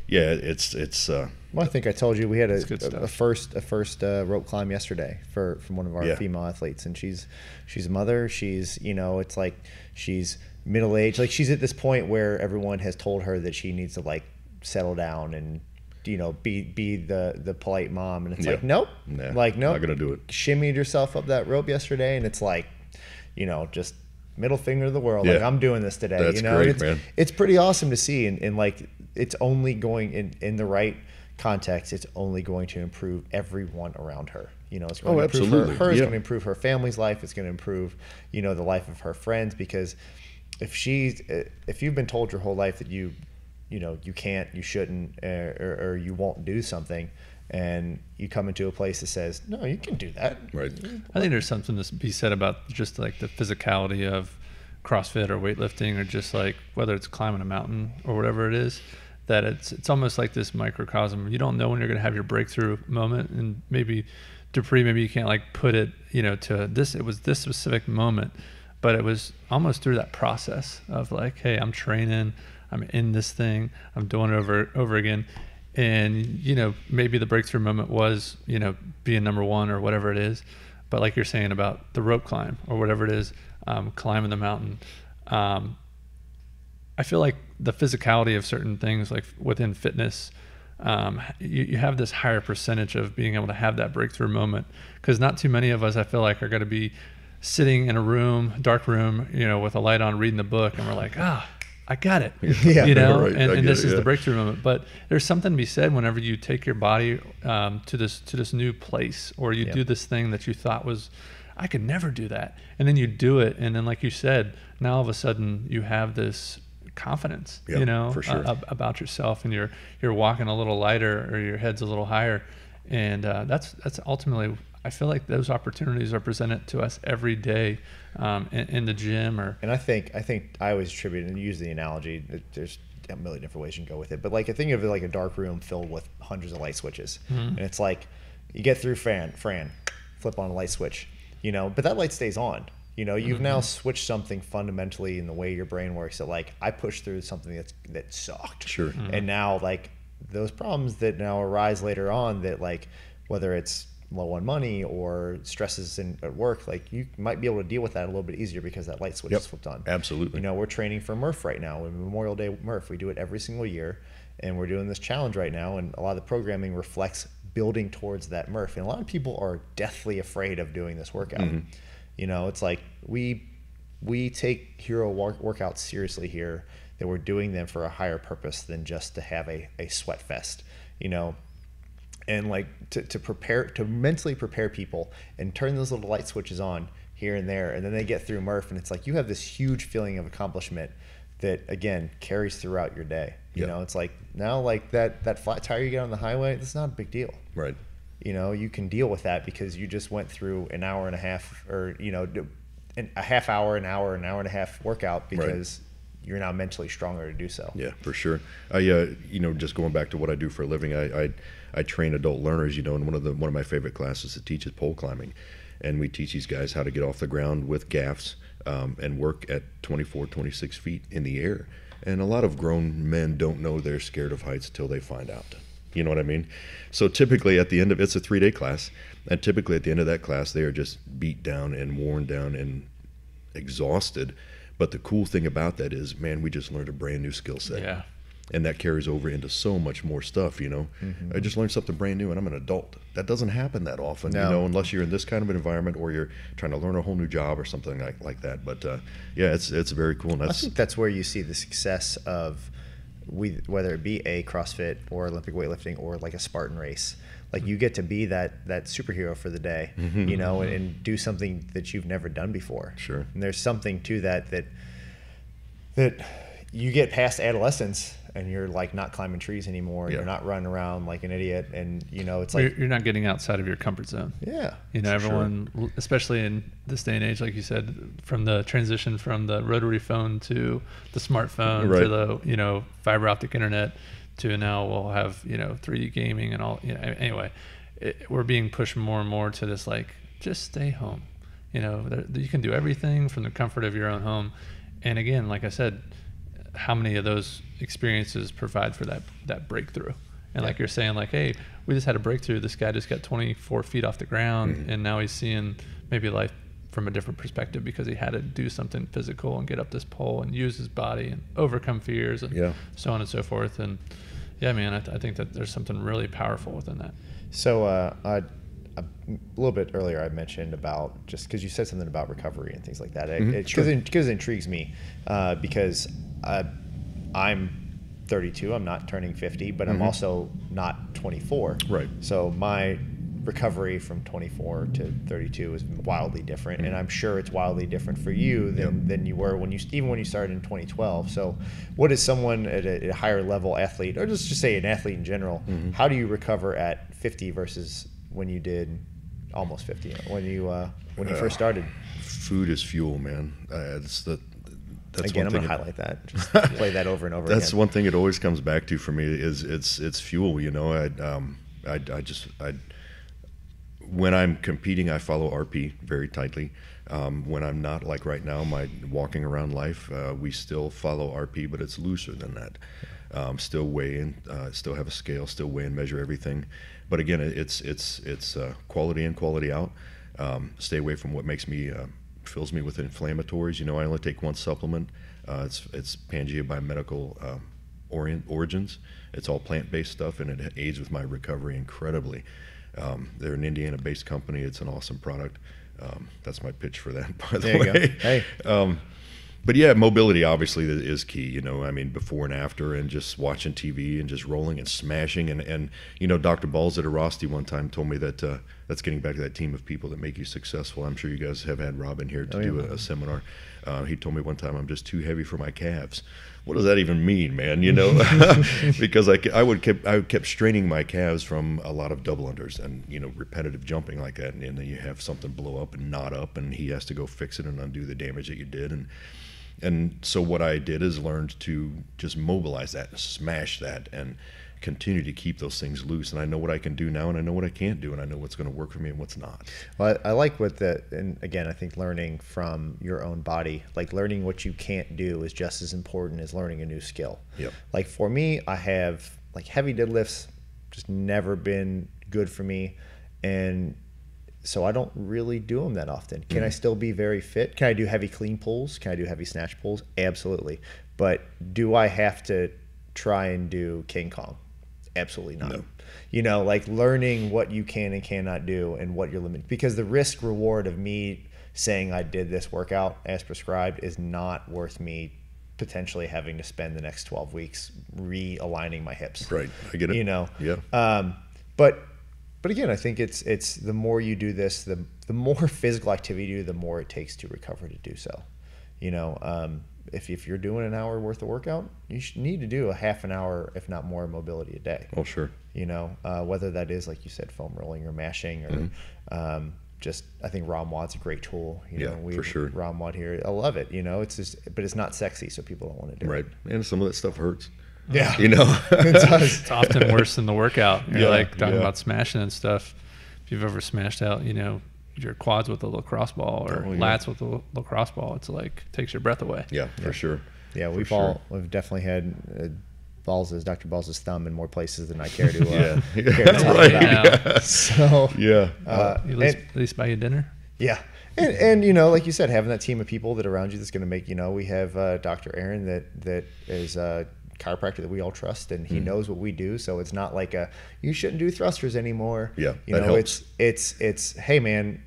yeah, it's. Well, I think I told you we had a first rope climb yesterday from one of our female athletes, and she's a mother. She's, you know, it's like she's middle aged. Like she's at this point where everyone has told her that she needs to like settle down and, you know, be the polite mom, and it's like nope, like nope, not gonna do it. Shimmied yourself up that rope yesterday, and it's like, you know, just middle finger to the world. Like I'm doing this today. That's you know, great, man. It's pretty awesome to see, and like it's only going in the right context, it's only going to improve everyone around her. You know, it's going to improve her. It's going to improve her family's life. It's going to improve, you know, the life of her friends. Because if you've been told your whole life that you know, you can't, you shouldn't, or you won't do something, and you come into a place that says, no, you can do that. Right. I think there's something to be said about just like the physicality of CrossFit or weightlifting, or just like whether it's climbing a mountain or whatever it is, that it's almost like this microcosm. You don't know when you're going to have your breakthrough moment, and maybe Duprie, maybe you can't like put it, you know, to this, it was this specific moment, but it was almost through that process of like, hey, I'm training, I'm in this thing, I'm doing it over again. And, you know, maybe the breakthrough moment was, you know, being number one or whatever it is. But like you're saying about the rope climb or whatever it is, climbing the mountain, I feel like the physicality of certain things, like within fitness, you have this higher percentage of being able to have that breakthrough moment, because not too many of us, I feel like, are going to be sitting in a room, dark room, you know, with a light on, reading the book, and we're like, I got it, you know, right. and this is the breakthrough moment. But there's something to be said whenever you take your body to this new place, or you do this thing that you thought was, I could never do that, and then you do it, and then like you said, now all of a sudden you have this confidence, you know, for sure. About yourself, and you're walking a little lighter, or your head's a little higher, and that's ultimately, I feel like those opportunities are presented to us every day in the gym. And I think I always attribute and use the analogy that there's a million different ways you can go with it, but like I think of it like a dark room filled with hundreds of light switches, and it's like you get through Fran, flip on a light switch, you know, but that light stays on. You know, you've now switched something fundamentally in the way your brain works. That like I pushed through something that sucked. Sure. And now like those problems that now arise later on, that like whether it's low on money or stresses at work, like you might be able to deal with that a little bit easier because that light switch is flipped on. Absolutely. You know, we're training for Murph right now, Memorial Day Murph. We do it every single year, and we're doing this challenge right now, and a lot of the programming reflects building towards that Murph. And a lot of people are deathly afraid of doing this workout. You know, it's like we take hero workouts seriously here, that we're doing them for a higher purpose than just to have a sweat fest, you know. and like to mentally prepare people and turn those little light switches on here and there, and then they get through Murph, and it's like you have this huge feeling of accomplishment that again carries throughout your day. You know, it's like now like that flat tire you get on the highway, that's not a big deal. Right. You know, you can deal with that because you just went through an hour and a half, or a half hour, an hour and a half workout because you're now mentally stronger to do so. Yeah, for sure. I just going back to what I do for a living, I train adult learners. You know, and one of my favorite classes to teach is pole climbing, and we teach these guys how to get off the ground with gaffs and work at 24, 26 feet in the air. And a lot of grown men don't know they're scared of heights till they find out. You know what I mean? So typically at the end of it's a 3-day class, and typically at the end of that class they are just beat down and worn down and exhausted. But the cool thing about that is, man, we just learned a brand new skill set. Yeah. And that carries over into so much more stuff, you know. I just learned something brand new and I'm an adult. That doesn't happen that often, you know, unless you're in this kind of an environment or you're trying to learn a whole new job or something like that. But yeah, it's very cool. And I think that's where you see the success of whether it be a CrossFit or Olympic weightlifting or like a Spartan race. Like you get to be that superhero for the day, you know, and do something that you've never done before. Sure. And there's something to that you get past adolescence and you're like not climbing trees anymore. You're not running around like an idiot, and you know it's like you're not getting outside of your comfort zone. Yeah. You know, everyone, especially in this day and age, like you said, from the transition from the rotary phone to the smartphone to the, you know, fiber optic internet to now we'll have, you know, 3D gaming and all, you know, anyway, we're being pushed more and more to this, like, just stay home. You know, you can do everything from the comfort of your own home. And again, like I said, how many of those experiences provide for that breakthrough? And like you're saying, like, hey, we just had a breakthrough. This guy just got 24 feet off the ground, and now he's seeing maybe life from a different perspective because he had to do something physical and get up this pole and use his body and overcome fears and so on and so forth. And yeah, man, I think that there's something really powerful within that. So a little bit earlier I mentioned about, just because you said something about recovery and things like that, because it intrigues me, because I'm 32, I'm not turning 50, but I'm also not 24. Right. So my recovery from 24 to 32 is wildly different, and I'm sure it's wildly different for you than you were when you started in 2012. So what is someone at a higher level athlete, or just say an athlete in general, how do you recover at 50 versus when you did almost 50, when you first started? Food is fuel, man. That's again, I'm going to highlight that. Just play that over and over again. That's one thing it always comes back to for me is it's fuel. You know, when I'm competing, I follow RP very tightly. When I'm not, like right now, my walking around life, we still follow RP, but it's looser than that. Still weigh in, still have a scale, still weigh and measure everything. But again, it's quality in, quality out. Stay away from what makes me fills me with inflammatories. You know, I only take one supplement. It's Pangea Biomedical Origins. It's all plant-based stuff, and it aids with my recovery incredibly. They're an Indiana-based company. It's an awesome product. That's my pitch for that, by the way. Hey. But yeah, mobility obviously is key. You know, I mean, before and after, and just watching TV and just rolling and smashing. And you know, Dr. Balls at Erosti one time told me that that's getting back to that team of people that make you successful. I'm sure you guys have had Rob in here to do a seminar. He told me one time, I'm just too heavy for my calves. What does that even mean, man? You know, because I kept straining my calves from a lot of double unders and, you know, repetitive jumping like that. And then you have something blow up and knot up, and he has to go fix it and undo the damage that you did. And so what I did is learned to just mobilize that and smash that and continue to keep those things loose. And I know what I can do now, and I know what I can't do, and I know what's going to work for me and what's not. Well, I like and again, I think learning from your own body, like learning what you can't do is just as important as learning a new skill. Yep. Like for me, I have like heavy deadlifts just never been good for me. And so I don't really do them that often. Can I still be very fit? Can I do heavy clean pulls? Can I do heavy snatch pulls? Absolutely. But do I have to try and do King Kong? Absolutely not. No. You know, like learning what you can and cannot do and what you're limited. Because the risk reward of me saying I did this workout as prescribed is not worth me potentially having to spend the next 12 weeks realigning my hips. Right. I get it. You know? Yeah. But But again, I think it's the more you do this, the more physical activity you do, the more it takes to recover to do so. You know, if you're doing an hour worth of workout, you should need to do a half an hour, if not more, mobility a day. Oh, sure. You know, whether that is, like you said, foam rolling or mashing or just, I think raw mod's a great tool. You know, for sure. Raw mod here, I love it. You know, it's just, but it's not sexy, so people don't want to do it. Right. And some of that stuff hurts. Yeah. You know, It does. It's often worse than the workout. You're like talking yeah. about smashing and stuff. If you've ever smashed out, you know, your quads with a lacrosse ball or lats with a lacrosse ball, it's like takes your breath away. Yeah, for sure. Yeah, we've definitely had Dr. Balls' thumb in more places than I care to. Care to talk Right. about. Yeah. So Yeah. At least buy you dinner. yeah, and you know, like you said, having that team of people that are around you that's going to make, you know, we have Dr. Aaron that is a chiropractor that we all trust, and he knows what we do. So it's not like you shouldn't do thrusters anymore. Yeah, you that know, helps. it's hey man,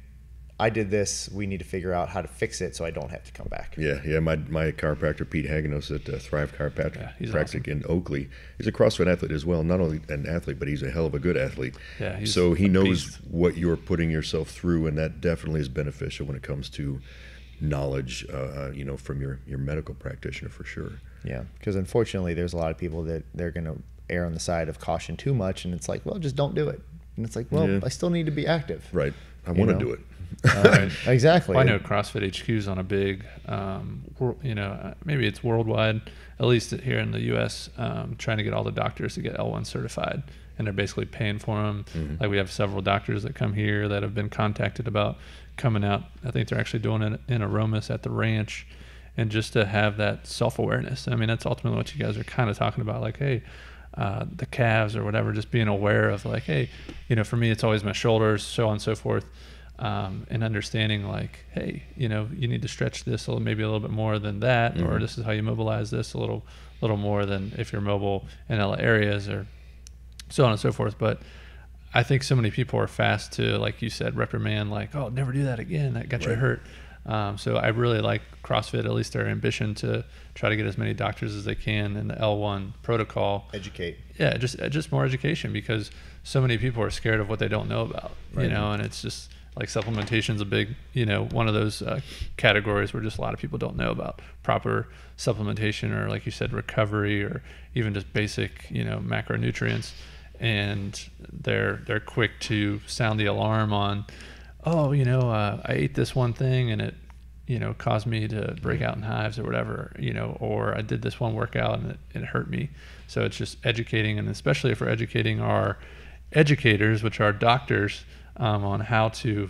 I did this. We need to figure out how to fix it so I don't have to come back. Yeah. My chiropractor, Pete Haganos at Thrive Chiropractic, Yeah, he's practic in Oakley. He's a CrossFit athlete as well. Not only an athlete, but he's a hell of a good athlete. Yeah, so he a knows beast. what you're putting yourself through, and that definitely is beneficial when it comes to knowledge, you know, from your medical practitioner for sure. Yeah, because unfortunately, there's a lot of people that they're going to err on the side of caution too much, and it's like, well, just don't do it. And it's like, well, I still need to be active. Right. I want to know? do it. Exactly. Well, I know CrossFit HQ's on a big, you know, maybe it's worldwide, at least here in the U.S., trying to get all the doctors to get L1 certified, and they're basically paying for them. Like we have several doctors that come here that have been contacted about coming out. I think they're actually doing it in Aromas at the ranch, and just to have that self-awareness. I mean, that's ultimately what you guys are kind of talking about, like, hey, the calves or whatever, just being aware of like, hey, you know, for me, it's always my shoulders, so on and so forth. And understanding like, hey, you know, you need to stretch this maybe a little bit more than that, or this is how you mobilize this a little more than if you're mobile in other areas, or so on and so forth. But I think so many people are fast to, like you said, reprimand, like, oh, never do that again. That got you hurt. So I really like CrossFit, at least their ambition to try to get as many doctors as they can in the L1 protocol. Educate. Yeah, just more education, because so many people are scared of what they don't know about, you know, and it's just like supplementation's a big, you know, one of those categories where just a lot of people don't know about proper supplementation, or like you said, recovery, or even just basic, you know, macronutrients. And they're quick to sound the alarm on, oh, you know, I ate this one thing and it, you know, caused me to break out in hives or whatever, you know, or I did this one workout and it hurt me. So it's just educating, and especially if we're educating our educators, which are doctors, on how to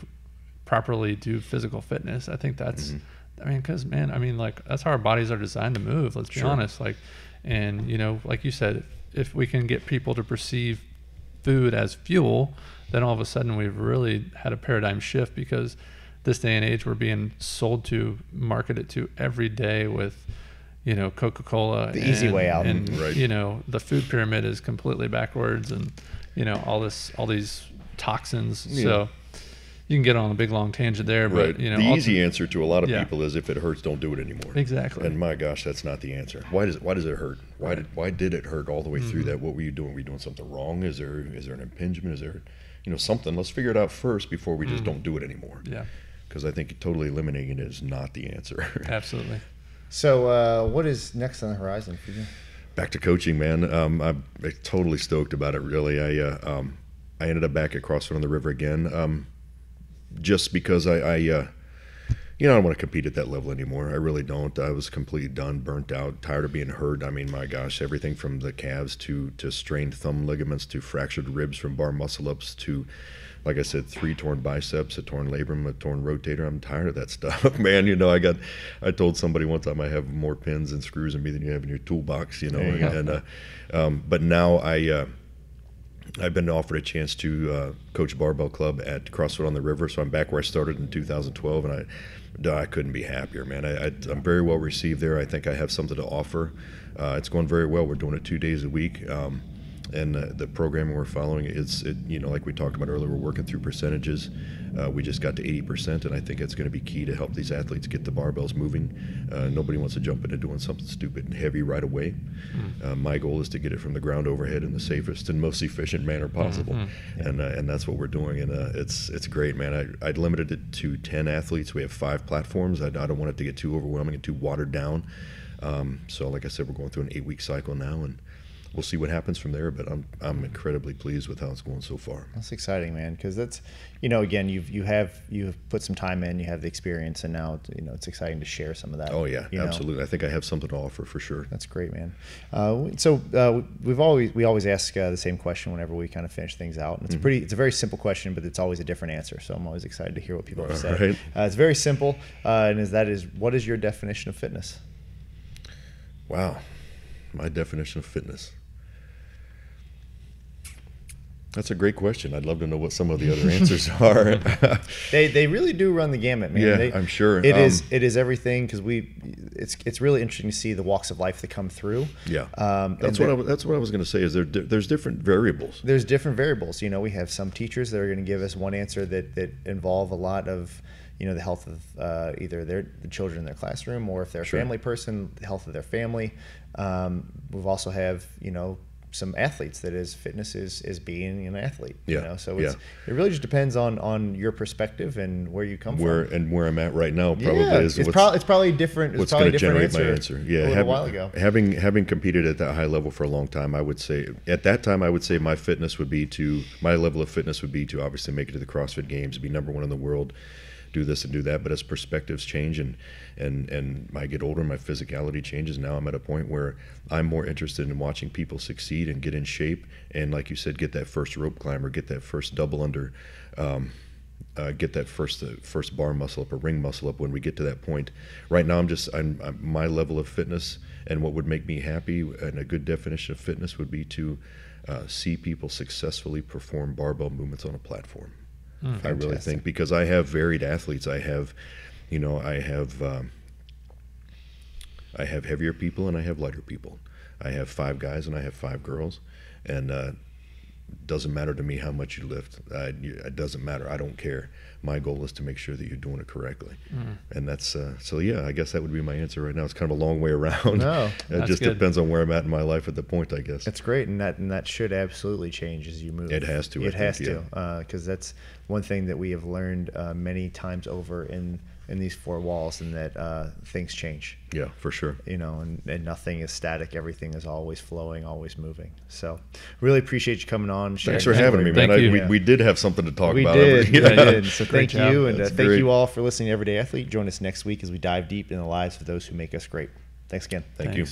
properly do physical fitness. I think that's, I mean, because man, I mean, like that's how our bodies are designed to move. Let's be honest. Like, and you know, like you said, if we can get people to perceive food as fuel, then all of a sudden we've really had a paradigm shift, because this day and age we're being sold to, marketed to every day with, you know, Coca-Cola, the easy way out, and you know, the food pyramid is completely backwards, and you know, all these toxins. So you can get on a big long tangent there, but you know, the easy answer to a lot of people is, if it hurts, don't do it anymore. Exactly. And my gosh, that's not the answer. Why does it hurt? Why did it hurt all the way through that? What were you doing? Were you doing something wrong? Is there an impingement? Is there, you know, something? Let's figure it out first before we just don't do it anymore. Yeah. Because I think totally eliminating it is not the answer. Absolutely. So what is next on the horizon for you? Back to coaching, man. I'm totally stoked about it. Really, I ended up back at CrossFit on the River again, just because I you know, I don't want to compete at that level anymore. I really don't. I was completely done, burnt out, tired of being hurt. I mean, my gosh, everything from the calves to strained thumb ligaments, to fractured ribs from bar muscle ups, to, like I said, 3 torn biceps, a torn labrum, a torn rotator. I'm tired of that stuff, man. You know, I told somebody one time I have more pins and screws in me than you have in your toolbox, you know. But now I've been offered a chance to coach Barbell Club at CrossFit on the River, so I'm back where I started in 2012, and I couldn't be happier, man. I'm very well received there. I think I have something to offer. It's going very well. We're doing it 2 days a week. and the programming we're following, like we talked about earlier, we're working through percentages. We just got to 80%, and I think it's going to be key to help these athletes get the barbells moving. Nobody wants to jump into doing something stupid and heavy right away. My goal is to get it from the ground overhead in the safest and most efficient manner possible, and that's what we're doing. And it's great, man. I'd limited it to 10 athletes. We have 5 platforms. I don't want it to get too overwhelming and too watered down. So like I said, we're going through an 8-week cycle now, and we'll see what happens from there. But I'm incredibly pleased with how it's going so far. That's exciting, man, because that's, again, you've put some time in, you have the experience, and now it's exciting to share some of that. Oh yeah, absolutely. I think I have something to offer for sure. That's great, man. We always ask the same question whenever we kind of finish things out, and it's a very simple question, but it's always a different answer. So I'm always excited to hear what people have said. Right. It's very simple, what is your definition of fitness? Wow, my definition of fitness. That's a great question. I'd love to know what some of the other answers are. They really do run the gamut, man. Yeah, I'm sure. It is everything, because it's really interesting to see the walks of life that come through. Yeah, that's what I was going to say. Is there's different variables. There's different variables. We have some teachers that are going to give us one answer that involve a lot of the health of either the children in their classroom, or if they're a family person, the health of their family. We've also have some athletes that fitness is being an athlete. So it really just depends on your perspective and where you come from. Where I'm at right now probably is it's probably different. What's going to generate my answer? Yeah, a little while ago. Having competed at that high level for a long time, I would say my level of fitness would be to obviously make it to the CrossFit Games, be number 1 in the world, do this and do that. But as perspectives change and I get older, my physicality changes. Now I'm at a point where I'm more interested in watching people succeed and get in shape, and like you said, get that first rope climb, or get that first double under, get that first bar muscle up, or ring muscle up. When we get to that point, right now I'm my level of fitness, and what would make me happy, and a good definition of fitness would be to see people successfully perform barbell movements on a platform. I really think, because I have varied athletes. I have heavier people and I have lighter people. I have 5 guys and I have 5 girls, and doesn't matter to me how much you lift. It doesn't matter. I don't care. My goal is to make sure that you're doing it correctly, and that's I guess that would be my answer right now. It's kind of a long way around. No, it just depends on where I'm at in my life at the point, I guess. That's great, and that should absolutely change as you move. It has to. It has to, because that's one thing that we have learned many times over in these 4 walls, and that things change. Yeah, for sure. And nothing is static. Everything is always flowing, always moving. So really appreciate you coming on. Thanks for having me, man. We did have something to talk about. We did. So thank job. you, and thank you all for listening to Everyday Athlete. Join us next week as we dive deep in the lives of those who make us great. Thanks again. Thank you.